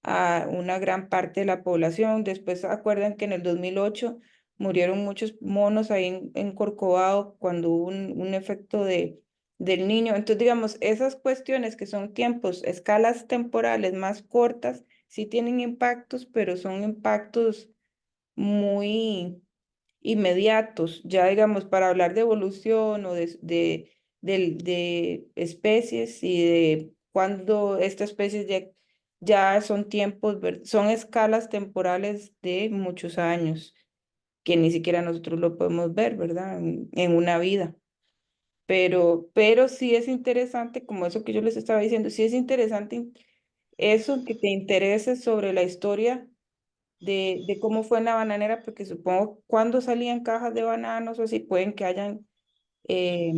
a una gran parte de la población. Después, ¿se acuerdan que en el 2008 murieron muchos monos ahí en Corcovado cuando hubo un efecto del niño? Entonces, digamos, esas cuestiones que son tiempos, escalas temporales más cortas, sí tienen impactos, pero son impactos muy inmediatos. Ya, digamos, para hablar de evolución o de especies y de cuando estas especies ya son tiempos, son escalas temporales de muchos años, que ni siquiera nosotros lo podemos ver, ¿verdad? En una vida. Pero sí es interesante, como eso que yo les estaba diciendo, sí es interesante eso que te interese sobre la historia de cómo fue en la bananera, porque supongo cuando salían cajas de bananos o así, pueden que hayan eh,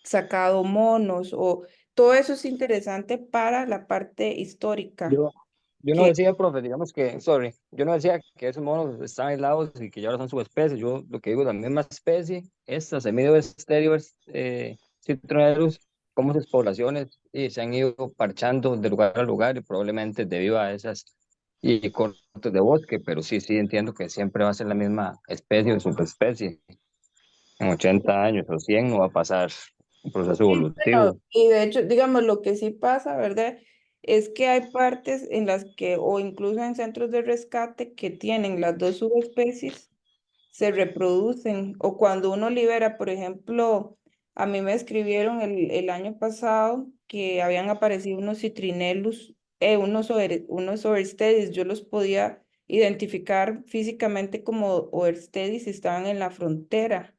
sacado monos o todo eso es interesante para la parte histórica. Yo, yo no Que decía, profe, digamos que, sorry, yo no decía que esos monos están aislados y que ya ahora son subespecies. Yo lo que digo, la misma especie, esta Semidosterio citronellus, como sus poblaciones y se han ido parchando de lugar a lugar y probablemente debido a esas y cortes de bosque, pero sí, sí entiendo que siempre va a ser la misma especie o subespecie. En 80 años o 100 no va a pasar un proceso sí, bueno, evolutivo. y de hecho, digamos, lo que sí pasa, ¿verdad? Es que hay partes en las que, o incluso en centros de rescate, que tienen las dos subespecies se reproducen. O cuando uno libera, por ejemplo, a mí me escribieron el año pasado que habían aparecido unos citrinellus, unos oversteadys, yo los podía identificar físicamente como oversteadys si estaban en la frontera,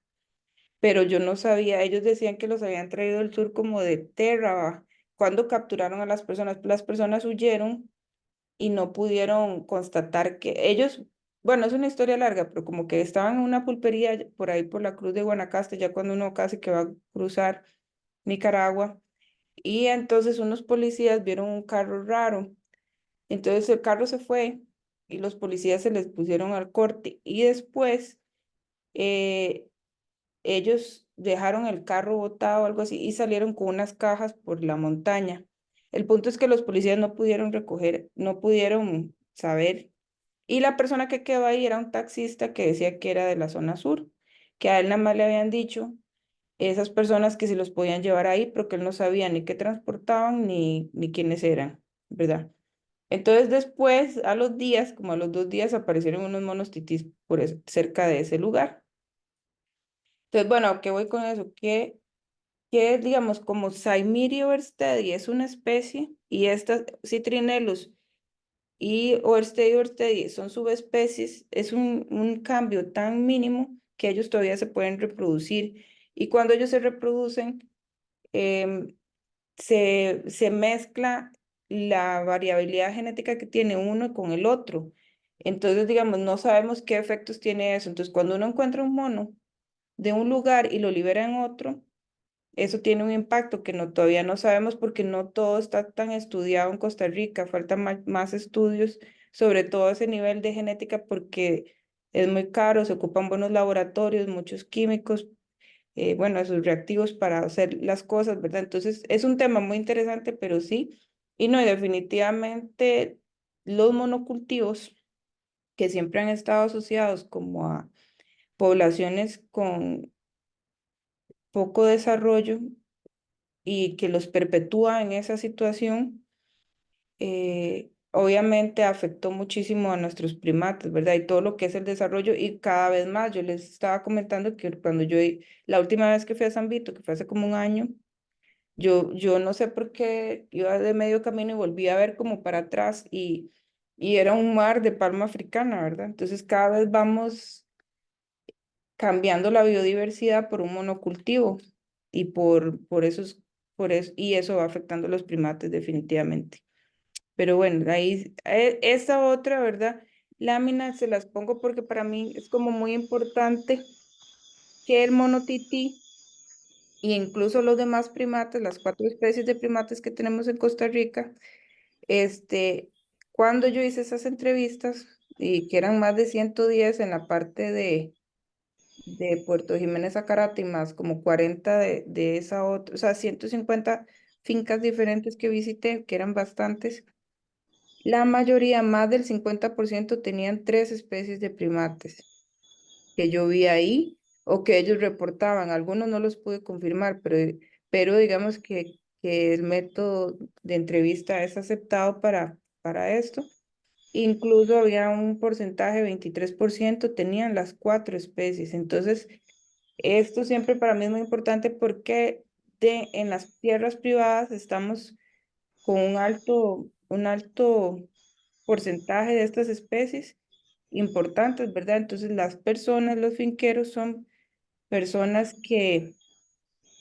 pero yo no sabía, ellos decían que los habían traído del sur como de Terra. Cuando capturaron a las personas huyeron y no pudieron constatar que ellos, bueno, es una historia larga, pero como que estaban en una pulpería por ahí por la Cruz de Guanacaste, ya cuando uno casi que va a cruzar Nicaragua, y entonces unos policías vieron un carro raro, entonces el carro se fue y los policías se les pusieron al corte y después eh, ellos dejaron el carro botado o algo así y salieron con unas cajas por la montaña. El punto es que los policías no pudieron recoger, no pudieron saber. Y la persona que quedó ahí era un taxista que decía que era de la zona sur, que a él nada más le habían dicho esas personas que se los podían llevar ahí, pero que él no sabía ni qué transportaban ni quiénes eran, ¿verdad? Entonces después, a los días, como a los 2 días, aparecieron unos monos titis cerca de ese lugar. Entonces, bueno, ¿a qué voy con eso? Que digamos, como Saimiri oversteady es una especie y estas Citrinellus y Orstei son subespecies, es un cambio tan mínimo que ellos todavía se pueden reproducir. Y cuando ellos se reproducen, se mezcla la variabilidad genética que tiene uno con el otro. Entonces, digamos, no sabemos qué efectos tiene eso. Entonces, cuando uno encuentra un mono de un lugar y lo libera en otro, eso tiene un impacto que todavía no sabemos porque no todo está tan estudiado en Costa Rica. Faltan más estudios sobre todo ese nivel de genética porque es muy caro, se ocupan buenos laboratorios, muchos químicos, bueno, esos reactivos para hacer las cosas, ¿verdad? Entonces, es un tema muy interesante, pero sí, y no, y definitivamente los monocultivos que siempre han estado asociados como a poblaciones con poco desarrollo y que los perpetúa en esa situación, obviamente afectó muchísimo a nuestros primates, ¿verdad? Y todo lo que es el desarrollo y cada vez más. Yo les estaba comentando que cuando la última vez que fui a San Vito, que fue hace como un año, yo no sé por qué iba de medio camino y volví a ver como para atrás y era un mar de palma africana, ¿verdad? Entonces cada vez vamos cambiando la biodiversidad por un monocultivo y y eso va afectando a los primates definitivamente. Pero bueno, ahí, esta otra, ¿verdad? Lámina se las pongo porque para mí es como muy importante que el monotití e incluso los demás primates, las 4 especies de primates que tenemos en Costa Rica, este, cuando yo hice esas entrevistas, y que eran más de 110 en la parte de Puerto Jiménez a Carata y más como 40 de esa otra, o sea, 150 fincas diferentes que visité, que eran bastantes, la mayoría, más del 50% tenían 3 especies de primates que yo vi ahí o que ellos reportaban. Algunos no los pude confirmar, pero digamos que el método de entrevista es aceptado para esto. Incluso había un porcentaje, 23% tenían las 4 especies. Entonces, esto siempre para mí es muy importante porque en las tierras privadas estamos con un alto porcentaje de estas especies importantes, ¿verdad? Entonces, las personas, los finqueros son personas que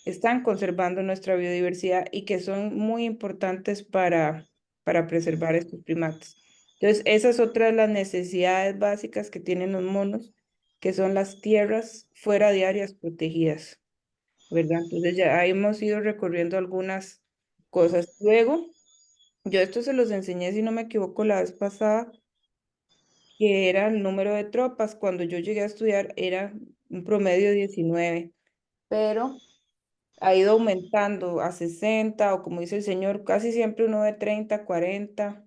están conservando nuestra biodiversidad y que son muy importantes para preservar estos primates. Entonces, esa es otra de las necesidades básicas que tienen los monos, que son las tierras fuera de áreas protegidas, ¿verdad? Entonces, ya hemos ido recorriendo algunas cosas. Luego, yo esto se los enseñé, si no me equivoco, la vez pasada, que era el número de tropas. Cuando yo llegué a estudiar era un promedio de 19, pero ha ido aumentando a 60 o como dice el señor, casi siempre uno de 30, 40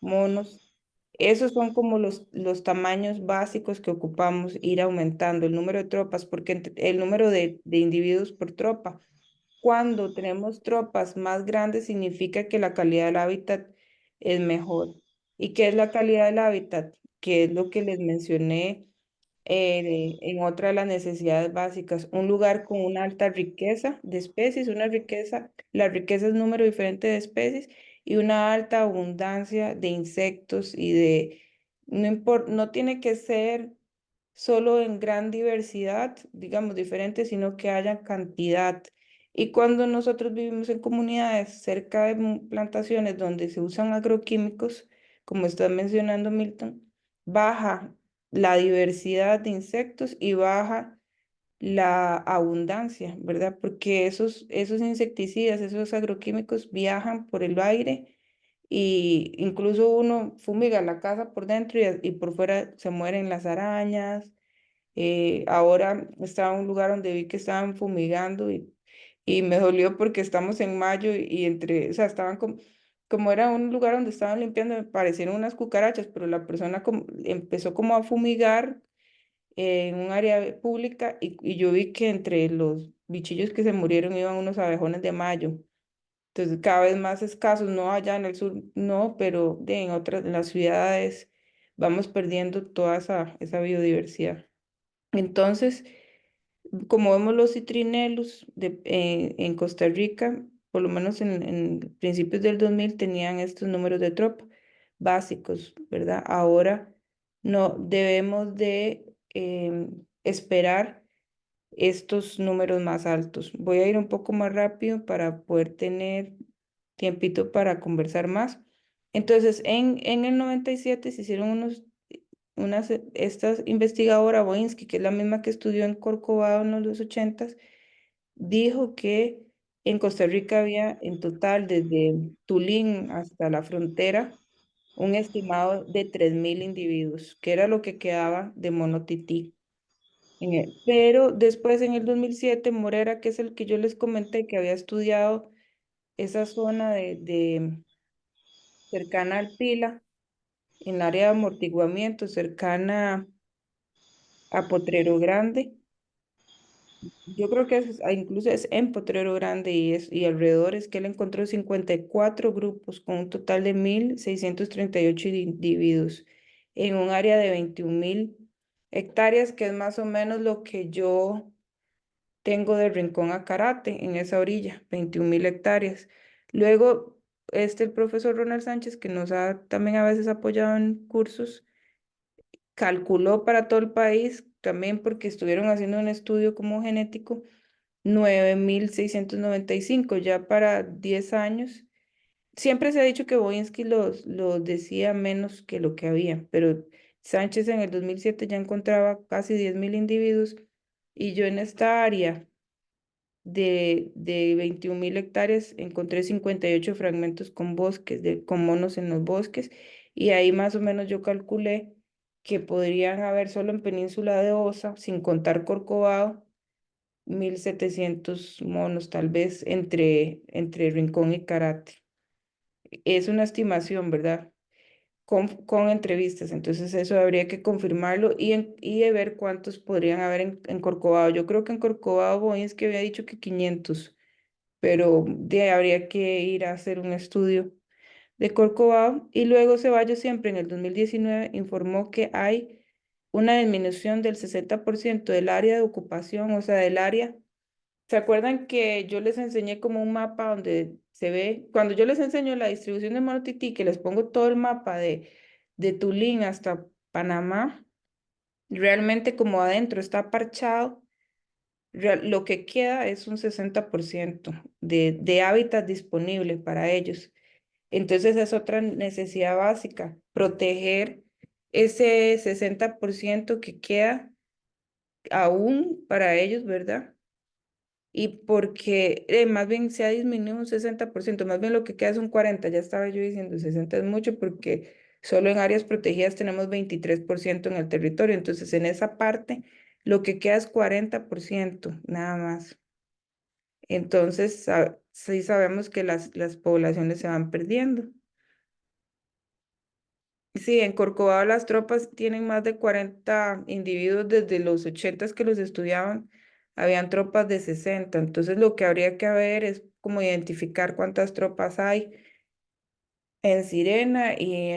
monos. Esos son como los tamaños básicos que ocupamos ir aumentando el número de tropas, porque el número de individuos por tropa. Cuando tenemos tropas más grandes significa que la calidad del hábitat es mejor. ¿Y qué es la calidad del hábitat? Que es lo que les mencioné en otra de las necesidades básicas. Un lugar con una alta riqueza de especies, la riqueza es número diferente de especies y una alta abundancia de insectos no tiene que ser solo en gran diversidad, digamos, diferente, sino que haya cantidad. Y cuando nosotros vivimos en comunidades cerca de plantaciones donde se usan agroquímicos, como está mencionando Milton, baja la diversidad de insectos y baja la abundancia, ¿verdad? Porque esos insecticidas, esos agroquímicos viajan por el aire y incluso uno fumiga la casa por dentro y por fuera se mueren las arañas. Ahora estaba en un lugar donde vi que estaban fumigando y me dolió porque estamos en mayo o sea, estaban como era un lugar donde estaban limpiando, me parecieron unas cucarachas, pero la persona empezó como a fumigar en un área pública y yo vi que entre los bichillos que se murieron iban unos abejones de mayo. Entonces, cada vez más escasos, no allá en el sur, no, pero en las ciudades vamos perdiendo toda esa biodiversidad. Entonces, como vemos los citrinelos en Costa Rica, por lo menos en principios del 2000 tenían estos números de tropa básicos, ¿verdad? Ahora no debemos de esperar estos números más altos. Voy a ir un poco más rápido para poder tener tiempito para conversar más. Entonces, en el 97 se hicieron esta investigadora Boinsky, que es la misma que estudió en Corcovado en los 80s, dijo que en Costa Rica había en total desde Tulín hasta la frontera un estimado de 3.000 individuos, que era lo que quedaba de mono tití. Pero después en el 2007 Morera, que es el que yo les comenté que había estudiado esa zona de cercana al Pila, en el área de amortiguamiento, cercana a Potrero Grande. Yo creo que incluso es en Potrero Grande y alrededor es que él encontró 54 grupos con un total de 1.638 individuos en un área de 21.000 hectáreas, que es más o menos lo que yo tengo de Rincón a Carate en esa orilla, 21.000 hectáreas. Luego, el profesor Ronald Sánchez, que nos ha también a veces apoyado en cursos, calculó para todo el país, también porque estuvieron haciendo un estudio como genético, 9.695 ya para 10 años. Siempre se ha dicho que Boyinsky los decía menos que lo que había, pero Sánchez en el 2007 ya encontraba casi 10.000 individuos y yo en esta área de 21.000 hectáreas encontré 58 fragmentos con bosques, con monos en los bosques, y ahí más o menos yo calculé que podrían haber solo en Península de Osa, sin contar Corcovado, 1.700 monos, tal vez entre Rincón y Carate. Es una estimación, ¿verdad? Con entrevistas, entonces eso habría que confirmarlo y de ver cuántos podrían haber en Corcovado. Yo creo que en Corcovado Boyens que había dicho que 500, pero habría que ir a hacer un estudio de Corcovado. Y luego Ceballos siempre en el 2019 informó que hay una disminución del 60% del área de ocupación, o sea, del área. ¿Se acuerdan que yo les enseñé como un mapa donde se ve, cuando yo les enseño la distribución de monotití, que les pongo todo el mapa de Tulín hasta Panamá, realmente como adentro está parchado, lo que queda es un 60% de hábitat disponible para ellos. Entonces es otra necesidad básica, proteger ese 60% que queda aún para ellos, ¿verdad? Y porque más bien se ha disminuido un 60%, más bien lo que queda es un 40%, ya estaba yo diciendo 60 es mucho porque solo en áreas protegidas tenemos 23% en el territorio, entonces en esa parte lo que queda es 40%, nada más. Entonces sí sabemos que las poblaciones se van perdiendo. Sí, en Corcovado las tropas tienen más de 40 individuos desde los 80 que los estudiaban, habían tropas de 60, entonces lo que habría que ver es como identificar cuántas tropas hay en Sirena y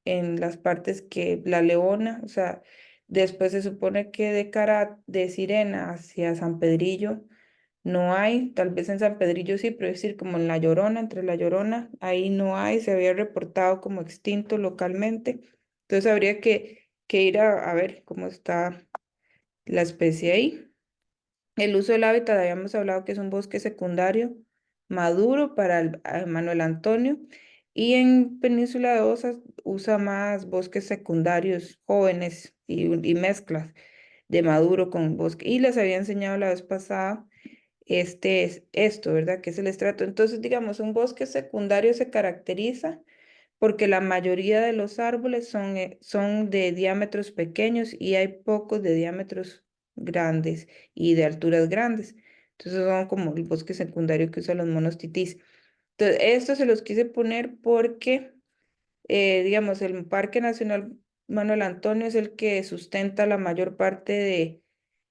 en las partes que La Leona, o sea, después se supone que de cara de Sirena hacia San Pedrillo no hay, tal vez en San Pedrillo sí, pero es decir, como en La Llorona, entre La Llorona, ahí no hay, se había reportado como extinto localmente. Entonces habría que ir a ver cómo está la especie ahí. El uso del hábitat, habíamos hablado que es un bosque secundario maduro para Manuel Antonio, y en Península de Osa usa más bosques secundarios jóvenes y mezclas de maduro con bosque. Y les había enseñado la vez pasada es esto, ¿verdad? Que es el estrato. Entonces, digamos, un bosque secundario se caracteriza porque la mayoría de los árboles son de diámetros pequeños y hay pocos de diámetros grandes y de alturas grandes. Entonces son como el bosque secundario que usan los monos titís. Entonces, esto se los quise poner porque, digamos, el Parque Nacional Manuel Antonio es el que sustenta la mayor parte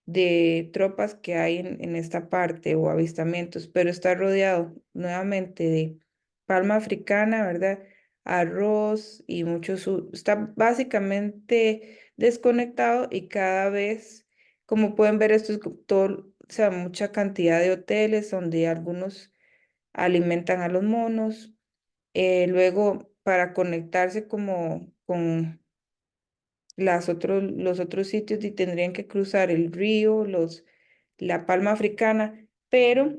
de tropas que hay en esta parte o avistamientos, pero está rodeado nuevamente de palma africana, ¿verdad? Arroz y está básicamente desconectado y cada vez, como pueden ver, esto es todo, o sea, mucha cantidad de hoteles donde algunos alimentan a los monos, luego para conectarse como con los otros sitios y tendrían que cruzar el río, la palma africana, pero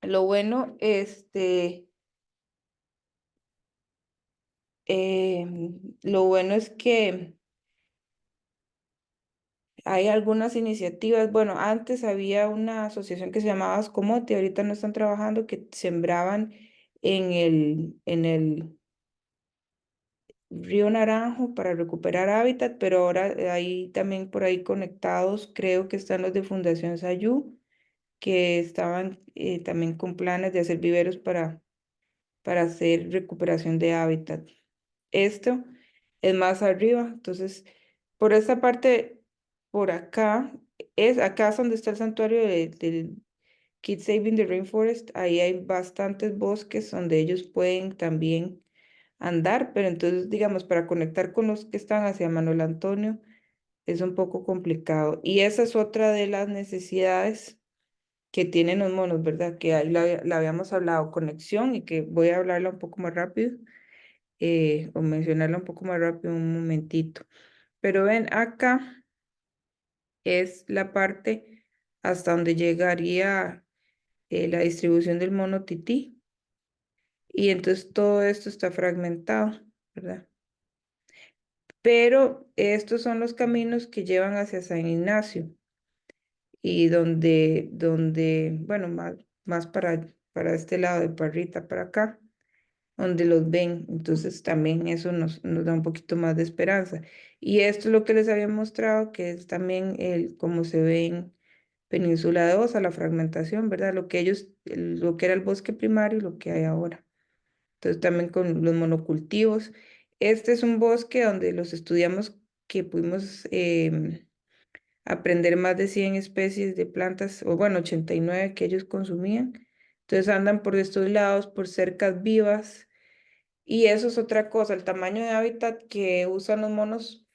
lo bueno, lo bueno es que hay algunas iniciativas. Bueno, antes había una asociación que se llamaba Ascomote, ahorita no están trabajando, que sembraban en el Río Naranjo para recuperar hábitat, pero ahora hay también por ahí conectados, creo que están los de Fundación Sayú, que estaban también con planes de hacer viveros para hacer recuperación de hábitat. Esto es más arriba, entonces por esta parte, por acá, acá es donde está el santuario del Keep Saving the Rainforest, ahí hay bastantes bosques donde ellos pueden también andar, pero entonces, digamos, para conectar con los que están hacia Manuel Antonio es un poco complicado. Y esa es otra de las necesidades que tienen los monos, ¿verdad? Que ahí la habíamos hablado, conexión, y que voy a hablarla un poco más rápido, o mencionarla un poco más rápido un momentito. Pero ven, acá es la parte hasta donde llegaría la distribución del mono tití. Y entonces todo esto está fragmentado, ¿verdad? Pero estos son los caminos que llevan hacia San Ignacio y bueno, más para este lado de Parrita, para acá, donde los ven. Entonces también eso nos da un poquito más de esperanza. Y esto es lo que les había mostrado, que es también cómo se ve en Península de Osa, la fragmentación, ¿verdad? Lo que era el bosque primario y lo que hay ahora. Entonces también con los monocultivos. Este es un bosque donde los estudiamos, que pudimos aprender más de 100 especies de plantas, o bueno, 89 que ellos consumían. Entonces andan por estos lados, por cercas vivas. Y eso es otra cosa, el tamaño de hábitat que usan los monos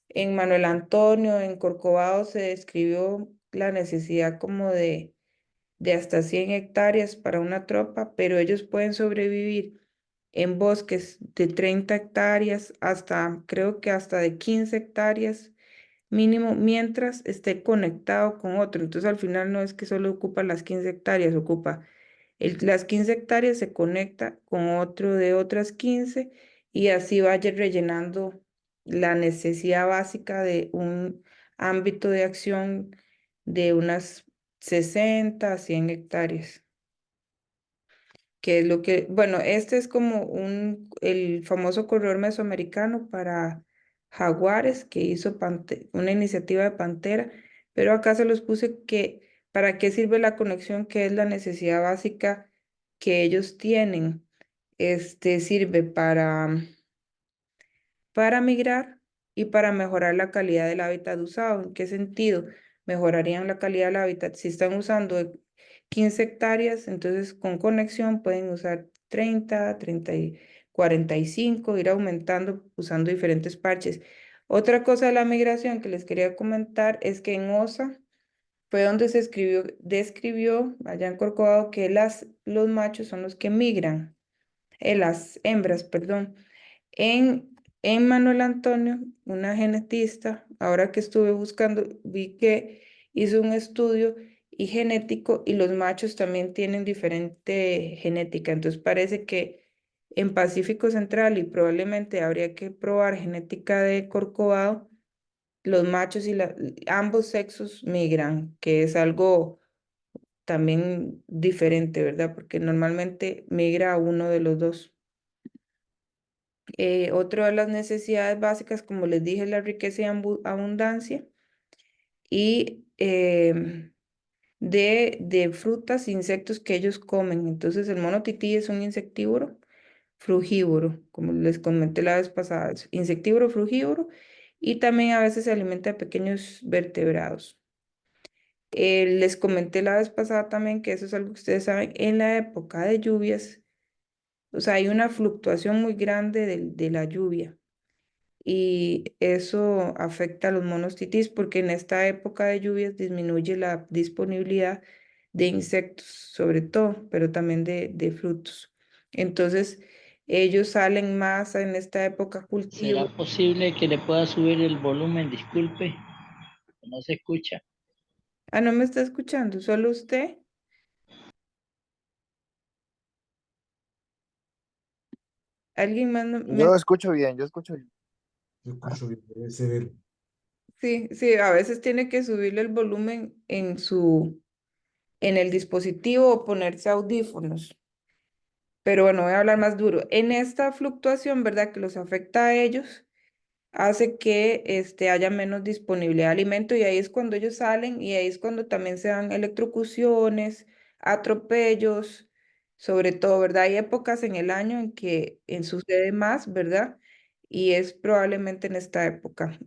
en Manuel Antonio, en Corcovado, se describió la necesidad como de hasta 100 hectáreas para una tropa, pero ellos pueden sobrevivir en bosques de 30 hectáreas hasta, creo que hasta de 15 hectáreas mínimo, mientras esté conectado con otro. Entonces al final no es que solo ocupa las 15 hectáreas, ocupa las 15 hectáreas, se conecta con otro de otras 15 y así vaya rellenando la necesidad básica de un ámbito de acción de unas 60 a 100 hectáreas. Que es lo que, bueno, este es como el famoso corredor mesoamericano para jaguares que hizo una iniciativa de Pantera, pero acá se los puse que para qué sirve la conexión, que es la necesidad básica que ellos tienen. Sirve para migrar y para mejorar la calidad del hábitat usado. ¿En qué sentido? Mejorarían la calidad del hábitat. Si están usando 15 hectáreas, entonces con conexión pueden usar 30 y 45, ir aumentando usando diferentes parches. Otra cosa de la migración que les quería comentar es que en OSA fue donde describió allá en Corcovado que los machos son los que migran, las hembras, perdón. En Manuel Antonio, una genetista, ahora que estuve buscando, vi que hizo un estudio y genético y los machos también tienen diferente genética. Entonces parece que en Pacífico Central y probablemente habría que probar genética de Corcovado, los machos y ambos sexos migran, que es algo también diferente, ¿verdad? Porque normalmente migra uno de los dos. Otra de las necesidades básicas, como les dije, es la riqueza y abundancia y de frutas e insectos que ellos comen. Entonces, el mono tití es un insectívoro frugívoro, como les comenté la vez pasada, es insectívoro frugívoro y también a veces se alimenta de pequeños vertebrados. Les comenté la vez pasada también que eso es algo que ustedes saben, en la época de lluvias, o sea, hay una fluctuación muy grande de la lluvia y eso afecta a los monos titís porque en esta época de lluvias disminuye la disponibilidad de insectos, sobre todo, pero también de frutos. Entonces, ellos salen más en esta época a ¿Será cultivo. posible que le pueda subir el volumen? Disculpe, no se escucha. Ah, ¿no me está escuchando? ¿Solo usted? ¿Alguien más? Yo escucho bien, yo escucho bien. Yo escucho bien, debe ser. Sí, sí, a veces tiene que subirle el volumen en el dispositivo o ponerse audífonos. Pero bueno, voy a hablar más duro. En esta fluctuación, ¿verdad? Que los afecta a ellos, hace que haya menos disponibilidad de alimento y ahí es cuando ellos salen y ahí es cuando también se dan electrocuciones, atropellos, sobre todo, ¿verdad? Hay épocas en el año en que sucede más, ¿verdad? Y es probablemente en esta época.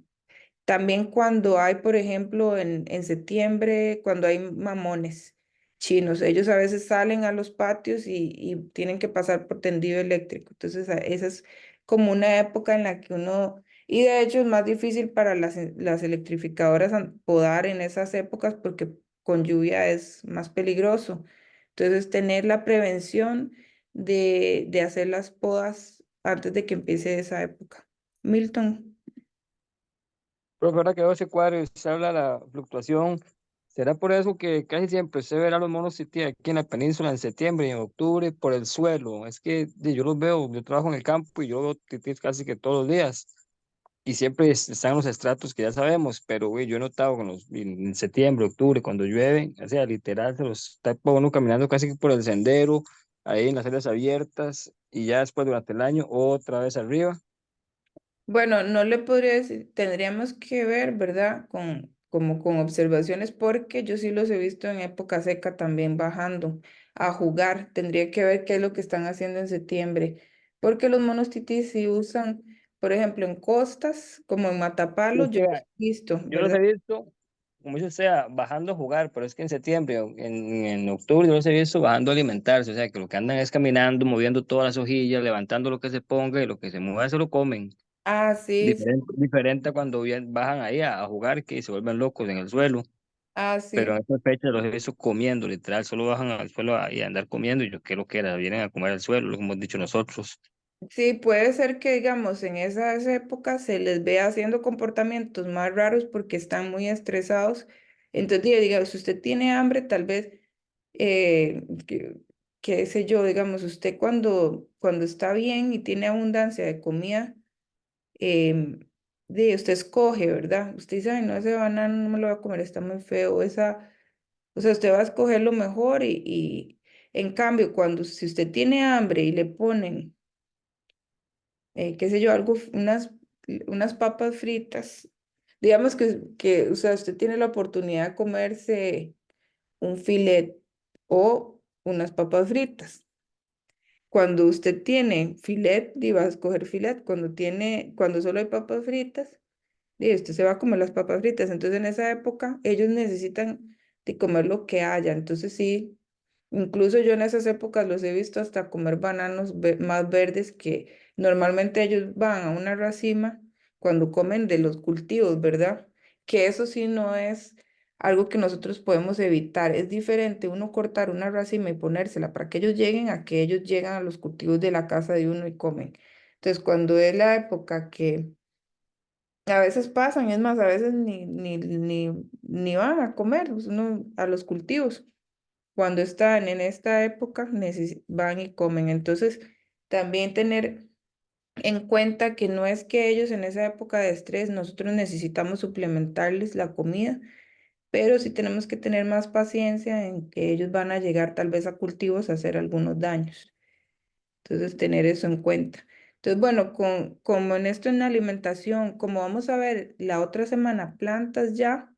También cuando hay, por ejemplo, en septiembre, cuando hay mamones chinos, ellos a veces salen a los patios y tienen que pasar por tendido eléctrico. Entonces, esa es como una época en la que uno, y de hecho es más difícil para las electrificadoras podar en esas épocas porque con lluvia es más peligroso. Entonces, tener la prevención de hacer las podas antes de que empiece esa época. Milton. Pero ahora que veo ese cuadro y se habla de la fluctuación, ¿será por eso que casi siempre se verá los monos tití aquí en la península en septiembre y en octubre por el suelo? Es que yo los veo, yo trabajo en el campo y yo veo titís casi que todos los días. Y siempre están los estratos que ya sabemos, pero güey, yo he notado en septiembre, octubre, cuando llueve, o sea, literal, se los tapa uno caminando casi que por el sendero, ahí en las áreas abiertas, y ya después durante el año, otra vez arriba. Bueno, no le podría decir, tendríamos que ver, ¿verdad? Como con observaciones, porque yo sí los he visto en época seca también bajando a jugar. Tendría que ver qué es lo que están haciendo en septiembre, porque los monos titis sí usan, por ejemplo, en costas, como en Y Matapalo, es yo que, los he visto, yo los ¿verdad? he visto, como dice sea, bajando a jugar, pero es que en septiembre, en octubre, yo los he visto bajando a alimentarse, o sea, que lo que andan es caminando, moviendo todas las hojillas, levantando lo que se ponga y lo que se mueva se lo comen. Ah, sí, sí, Diferente a cuando bajan ahí a jugar, que se vuelven locos en el suelo. ah, Pero sí. en esta fecha los he visto comiendo, literal, solo bajan al suelo y a andar comiendo, y yo creo que era, vienen a comer al suelo, lo que hemos dicho nosotros. Sí, puede ser que, digamos, en esas épocas se les vea haciendo comportamientos más raros porque están muy estresados. Entonces, digamos, si usted tiene hambre, tal vez, qué sé yo, digamos, usted cuando está bien y tiene abundancia de comida, em, usted escoge, ¿verdad? Usted dice, ay, no, ese banano no me lo voy a comer, está muy feo. O sea, usted va a escoger lo mejor y en cambio, si usted tiene hambre y le ponen qué sé yo, unas papas fritas. Digamos o sea, usted tiene la oportunidad de comerse un filet o unas papas fritas. Cuando usted tiene filet, va a escoger filet. Cuando solo hay papas fritas, usted se va a comer las papas fritas. Entonces, en esa época, ellos necesitan de comer lo que haya. Entonces, sí, incluso yo en esas épocas los he visto hasta comer bananos más verdes que normalmente ellos van a una racima cuando comen de los cultivos, ¿verdad? Que eso sí no es algo que nosotros podemos evitar. Es diferente uno cortar una racima y ponérsela para que ellos lleguen a que ellos llegan a los cultivos de la casa de uno y comen. Entonces, cuando es la época que a veces pasan, es más, a veces ni van a comer, pues, a los cultivos. Cuando están en esta época, van y comen. Entonces, también tener en cuenta que no es que ellos en esa época de estrés, nosotros necesitamos suplementarles la comida, pero sí tenemos que tener más paciencia en que ellos van a llegar tal vez a cultivos a hacer algunos daños. Entonces, tener eso en cuenta. Entonces, bueno, como en esto en la alimentación, como vamos a ver la otra semana plantas ya,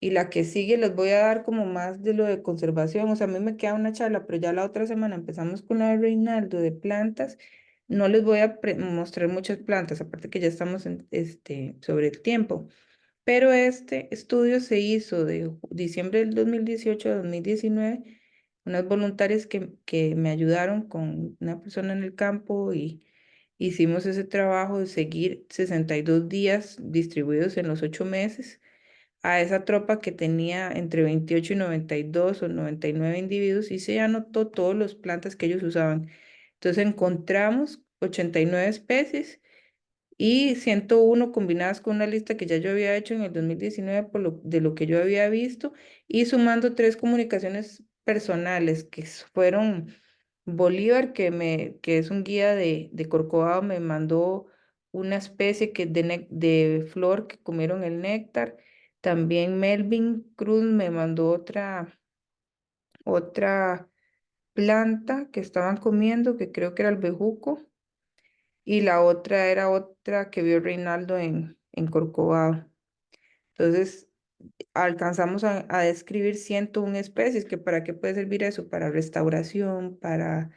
y la que sigue les voy a dar como más de lo de conservación. O sea, a mí me queda una charla, pero ya la otra semana empezamos con la de Reinaldo de plantas. No les voy a mostrar muchas plantas, aparte que ya estamos sobre el tiempo. Pero este estudio se hizo de diciembre del 2018 a 2019, unas voluntarias que me ayudaron con una persona en el campo y hicimos ese trabajo de seguir 62 días distribuidos en los 8 meses a esa tropa que tenía entre 28 y 92 o 99 individuos y se anotó todas las plantas que ellos usaban. Entonces encontramos 89 especies y 101 combinadas con una lista que ya yo había hecho en el 2019 de lo que yo había visto y sumando 3 comunicaciones personales que fueron Bolívar, que es un guía de Corcovado, me mandó una especie de flor que comieron el néctar. También Melvin Cruz me mandó otra planta que estaban comiendo, que creo que era el bejuco, y la otra era otra que vio Reinaldo en Corcovado. Entonces, alcanzamos a describir 101 especies, que para qué puede servir eso, para restauración, para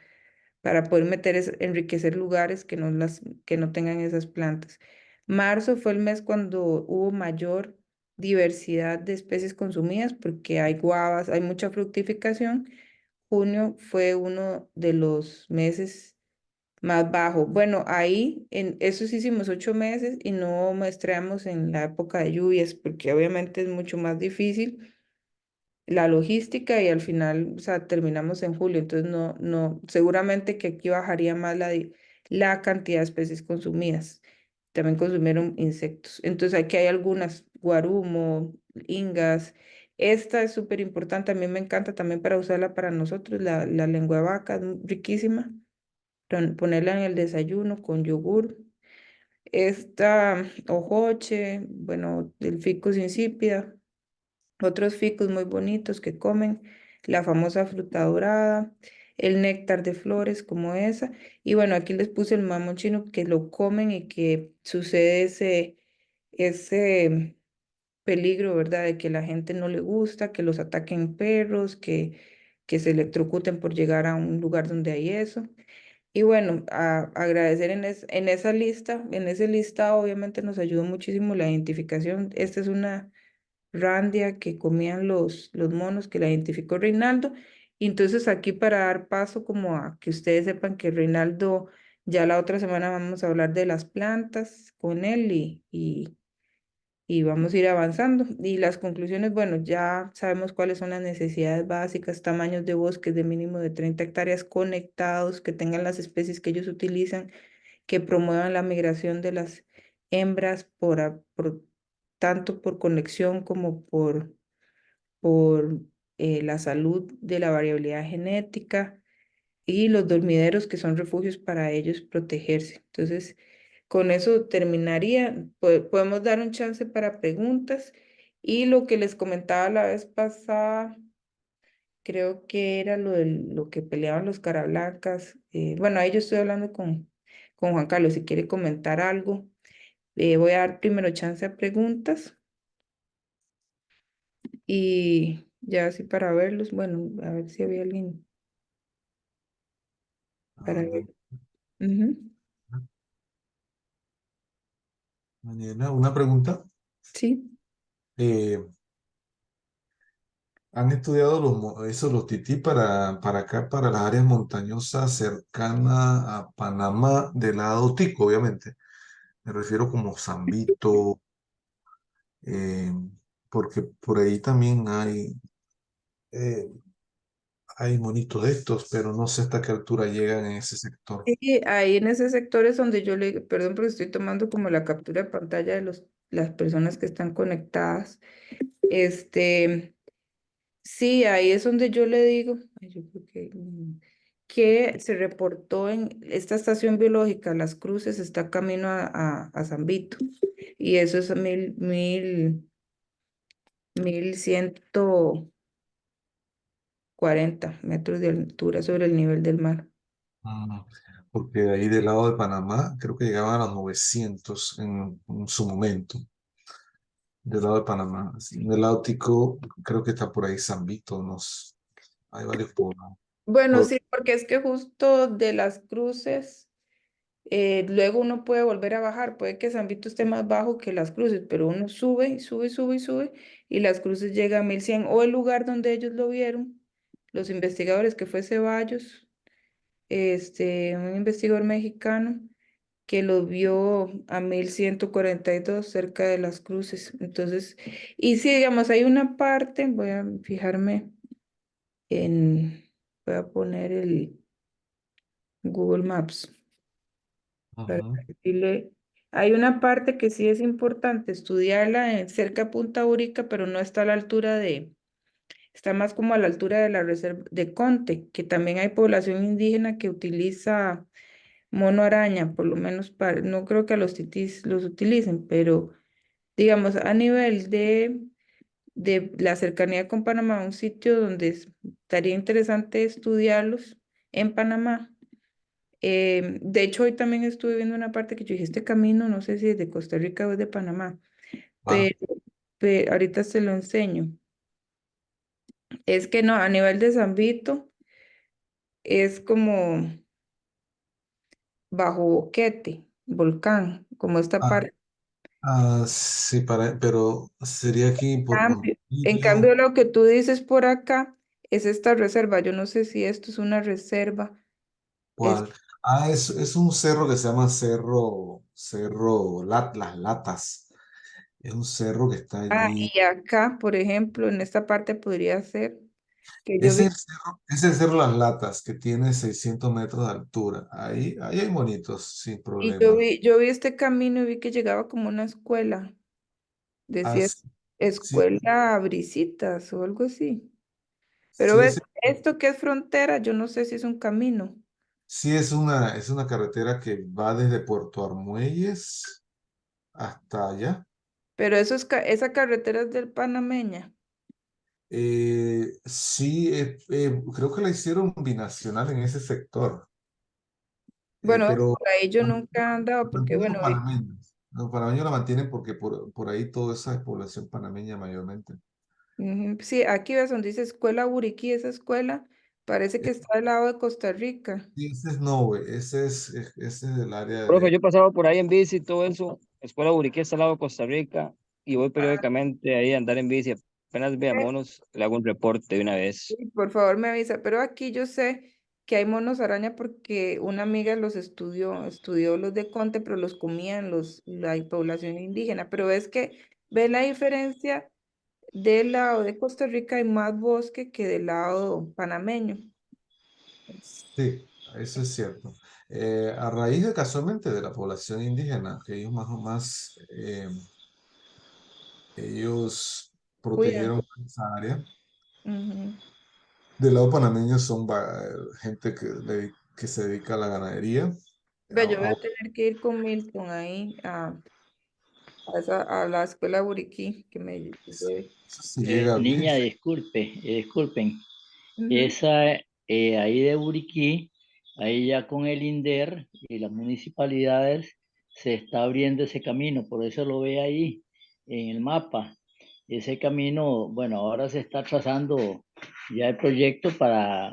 poder enriquecer lugares que no tengan esas plantas. Marzo fue el mes cuando hubo mayor diversidad de especies consumidas, porque hay guavas, hay mucha fructificación. Junio fue uno de los meses más bajo. Bueno, ahí en esos hicimos 8 meses y no muestreamos en la época de lluvias, porque obviamente es mucho más difícil la logística y al final, o sea, terminamos en julio, entonces seguramente que aquí bajaría más la cantidad de especies consumidas. También consumieron insectos. Entonces aquí hay algunas, guarumo, ingas. Esta es súper importante, a mí me encanta también para usarla para nosotros, la lengua de vaca, es riquísima ponerla en el desayuno con yogur. Esta ojoche, bueno, el ficus insípida, otros ficus muy bonitos que comen, la famosa fruta dorada, el néctar de flores como esa. Y bueno, aquí les puse el mamón chino que lo comen y que sucede ese peligro, ¿verdad? De que la gente no le gusta, que los ataquen perros, que se electrocuten por llegar a un lugar donde hay eso. Y bueno, agradecer en esa lista, en ese listado obviamente nos ayudó muchísimo la identificación. Esta es una randia que comían los monos que la identificó Reinaldo. Y entonces aquí para dar paso como a que ustedes sepan que Reinaldo, ya la otra semana vamos a hablar de las plantas con él y vamos a ir avanzando. Y las conclusiones, bueno, ya sabemos cuáles son las necesidades básicas, tamaños de bosques de mínimo de 30 hectáreas conectados, que tengan las especies que ellos utilizan, que promuevan la migración de las hembras tanto por conexión como por la salud de la variabilidad genética y los dormideros que son refugios para ellos protegerse. Entonces, con eso terminaría. Podemos dar un chance para preguntas y lo que les comentaba la vez pasada, creo que era lo que peleaban los carablancas. Bueno, ahí yo estoy hablando con Juan Carlos, si quiere comentar algo. Voy a dar primero chance a preguntas y ya así para verlos. Bueno, a ver si había alguien para ver. Ujú. Mariana, una pregunta. Sí. Eh, ¿Han estudiado los tití para acá, para las áreas montañosas cercanas a Panamá, del lado tico, obviamente? Me refiero como Zambito, eh, porque por ahí también eh, hay monitos de estos, pero no sé hasta qué altura llegan en ese sector. Sí, ahí en ese sector es donde yo le, perdón, porque estoy tomando como la captura de pantalla de las personas que están conectadas. Este, sí, ahí es donde yo le digo, ay, yo creo que se reportó en esta estación biológica, Las Cruces, está camino a San Vito, y eso es 1140 metros de altura sobre el nivel del mar. Ah, porque de ahí del lado de Panamá creo que llegaban a los 900 en su momento, del lado de Panamá. Así, del lado tico creo que está por ahí San Vito, hay varios poblados. Bueno, Pero, sí, porque es que justo de Las Cruces, luego uno puede volver a bajar, puede que San Vito esté más bajo que Las Cruces, pero uno sube y sube y sube y sube y Las Cruces llega a 1100 o el lugar donde ellos lo vieron, los investigadores que fue Ceballos, un investigador mexicano que lo vio a 1142 cerca de Las Cruces. Entonces, y sí, digamos, hay una parte, voy a fijarme en, voy a poner Google Maps. Para Ujú. decirle, hay una parte que sí es importante estudiarla cerca de Punta Úrica, pero no está a la altura está más como a la altura de la reserva de Conte, que también hay población indígena que utiliza mono araña, por lo menos para, no creo que a los titis los utilicen, pero digamos a nivel de la cercanía con Panamá, un sitio donde estaría interesante estudiarlos en Panamá. De hecho, hoy también estuve viendo una parte que yo dije, este camino, no sé si es de Costa Rica o es de Panamá, Claro. pero ahorita se lo enseño. Es que no, a nivel de San Vito es como bajo Boquete, volcán, como esta Ah, parte. sí, pero sería aquí por En Montevideo. cambio, lo que tú dices por acá es esta reserva. Yo no sé si esto es una reserva. Es, ¿Cuál? Es un cerro que se llama Las Latas. Es un cerro que está allí. y acá, por ejemplo, en esta parte podría ser que yo Es vi, es el cerro Las Latas, que tiene 600 metros de altura. Ahí hay monitos, sin y problema. yo vi este camino y vi que llegaba como una escuela. Ah, Decía sí, sí, escuela Brisitas o algo así. Pero sí, ves, esto que es frontera, yo no sé si es un camino. sí es una carretera que va desde Puerto Armuelles hasta allá. Pero eso es, esa carretera es del Panameña. Sí, creo que la hicieron binacional en ese sector, Bueno, pero por ahí yo nunca he la andado porque, mantienen bueno, los panameños. Los panameños la mantienen porque por ahí toda esa es población panameña mayormente. ujú, sí, aquí ves donde dice Escuela Buriquí, esa escuela parece que está al lado de Costa Rica. Sí, ese es Nove, ese es el área Profe, de... yo he pasado por ahí en bici y todo eso. Escuela Buriquí está al lado de Costa Rica y voy Ah, periódicamente ahí a andar en bici. Apenas vea monos, le hago un reporte de una vez. sí, por favor me avisa, pero aquí yo sé que hay monos araña porque una amiga los estudió los de Conte, pero los comían la población indígena. Pero ves la diferencia del lado de Costa Rica hay más bosque que del lado panameño. Sí, eso es cierto. A raíz de casualmente de la población indígena, que ellos más o más, ellos Cuidan. protegieron esa área. Ujú. Del lado panameño son gente que se dedica a la ganadería. Ve, yo voy A- a tener que ir con Milton ahí a la escuela Buriquí que me lleve. se llega bien. Niña, disculpen, Ujú. esa ahí de Buriquí, ahí ya con el INDER y las municipalidades se está abriendo ese camino, por eso lo ve ahí en el mapa. Ese camino, bueno, ahora se está trazando ya el proyecto para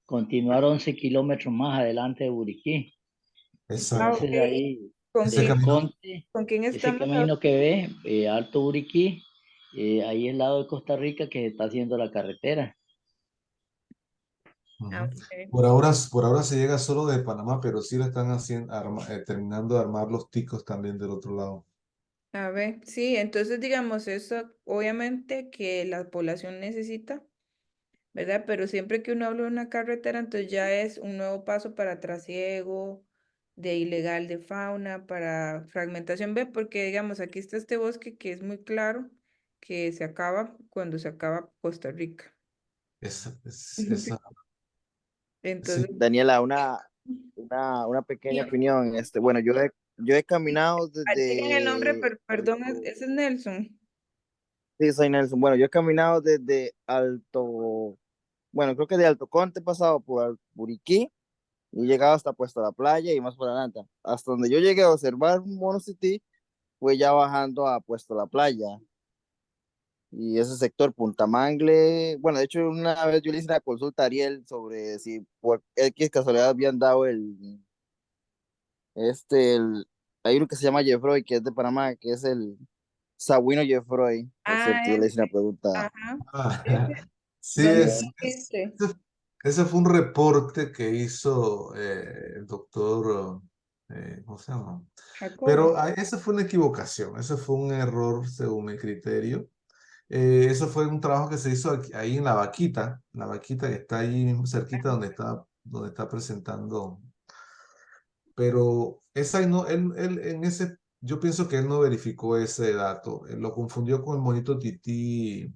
continuar 11 kilómetros más adelante de Buriquí. Ah, Exacto. ok. Entonces ahí ¿Con Ese quién, de camino, Conte, con quién ese estamos ahora? camino que ve, Alto Buriquí, ahí al lado de Costa Rica que se está haciendo la carretera. Ah, ujú. ok. Por ahora se llega solo de Panamá, pero sí lo están haciendo, terminando de armar los ticos también del otro lado. A ver, sí, entonces digamos eso, obviamente que la población necesita, ¿verdad? Pero siempre que uno habla de una carretera, entonces ya es un nuevo paso para trasiego, de ilegal de fauna, para fragmentación, ¿ve? Porque digamos, aquí está este bosque que es muy claro, que se acaba cuando se acaba Costa Rica. Esa, sí, Entonces, Daniela, una pequeña y- opinión. Bueno, yo he caminado digan el nombre, desde perdón, Alto, ese es Nelson. sí, soy Nelson. Bueno, yo he caminado desde Alto, bueno, creo que de Alto Conte he pasado por Buriquí y he llegado hasta Puesto la Playa y más por adelante. Hasta donde yo llegué a observar Monocity fue ya bajando a Puesto la Playa. Y ese sector Punta Mangle, bueno, de hecho una vez yo le hice una consulta a Ariel sobre si por X casualidad habían dado el, hay uno que se llama Jeffroy, que es de Panamá, que es el Sabuino Jeffroy, por Ah, cierto, yo le hice una pregunta. ajá. ah, Ese, sí, ¿dónde fuiste? ese fue un reporte que hizo el doctor, ¿cómo se llama? Jacobo. Pero esa fue una equivocación, ese fue un error según mi criterio. Eso fue un trabajo que se hizo ahí en la Vaquita que está ahí mismo cerquita donde está presentando. pero esa no, él en ese, yo pienso que él no verificó ese dato, él lo confundió con el monito tití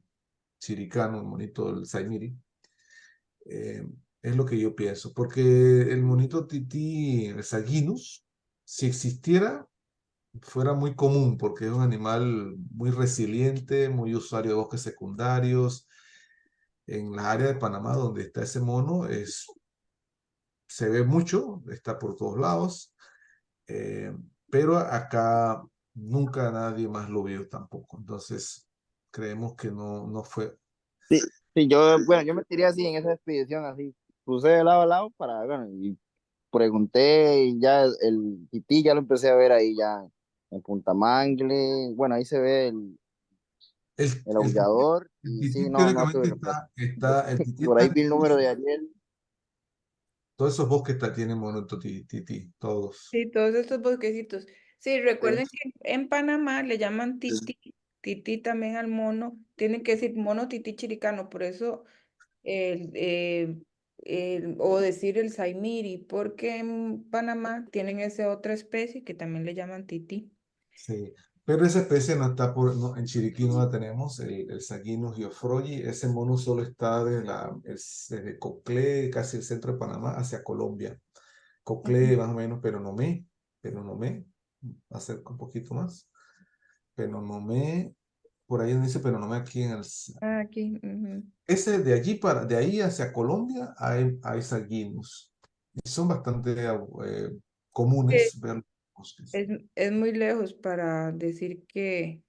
chiricano, el monito del Saimiri. Eh, es lo que yo pienso, porque el monito tití, el Saguinus, si existiera, fuera muy común, porque es un animal muy resiliente, muy usuario de bosques secundarios. En la área de Panamá donde está ese mono, se ve mucho, está por todos lados, eh, pero acá nunca nadie más lo vio tampoco. Entonces, creemos que no fue. Sí, sí, yo me tiré así en esa expedición, así, puse de lado a lado para, bueno, y pregunté y ya el tití ya lo empecé a ver ahí ya en Punta Mangle, bueno, ahí se ve El, el el, tití- aullador el y sí, tití no teóricamente tuve suerte. el tití Por está ahí en vi el número de Ariel. todos esos bosques tienen mono tití, todos. Sí, todos estos bosquecitos. Sí, recuerden Sí. que en Panamá le llaman tití, tití también al mono. Tienen que decir mono tití chiricano, por eso, o decir el saimiri, porque en Panamá tienen esa otra especie que también le llaman tití. Sí, pero esa especie no está en Chiriquí no la tenemos, el Saguinus geoffroyi, ese mono solo está desde Coclé, casi el centro de Panamá, hacia Colombia. Ujú. Coclé más o menos, Penonomé, acerca un poquito más. Penonomé, por ahí donde dice Penonomé aquí Ah, aquí. Ujú. ese de ahí hacia Colombia hay Saguinus. Y son bastante Sí, comunes ver los bosques. es muy lejos para decir que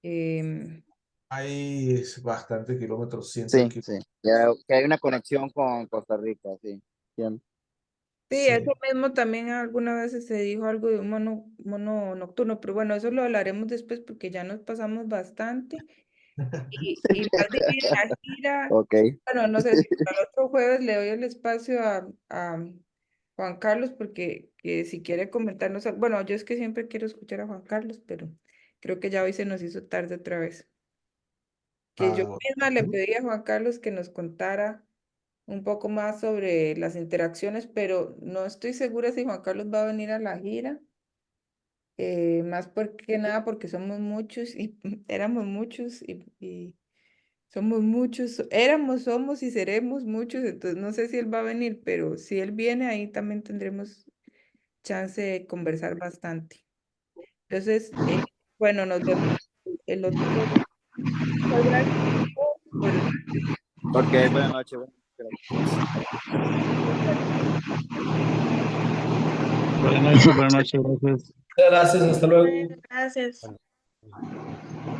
em, Hay bastante kilómetros, cientos de Sí, kilómetros. sí, ya que hay una conexión con Costa Rica, sí, entiendo. sí, eso Sí. mismo también alguna vez se dijo algo de un mono nocturno, pero bueno, eso lo hablaremos después porque ya nos pasamos bastante. Y más bien en la gira, Ok, bueno, no sé si para el otro jueves le doy el espacio a Juan Carlos porque que si quiere comentarnos, bueno, yo es que siempre quiero escuchar a Juan Carlos, pero creo que ya hoy se nos hizo tarde otra vez. Que yo Ah, misma le pedí a Juan Carlos que nos contara un poco más sobre las interacciones, pero no estoy segura si Juan Carlos va a venir a la gira, más porque nada porque somos muchos y éramos muchos y somos muchos, éramos, somos y seremos muchos, entonces no sé si él va a venir, pero si él viene ahí también tendremos chance de conversar bastante. Entonces, bueno, nos vemos el otro. Muchas gracias por ok, buenas noches. Buenas noches. Buenas noches, gracias. Gracias, hasta luego. Gracias. Bueno,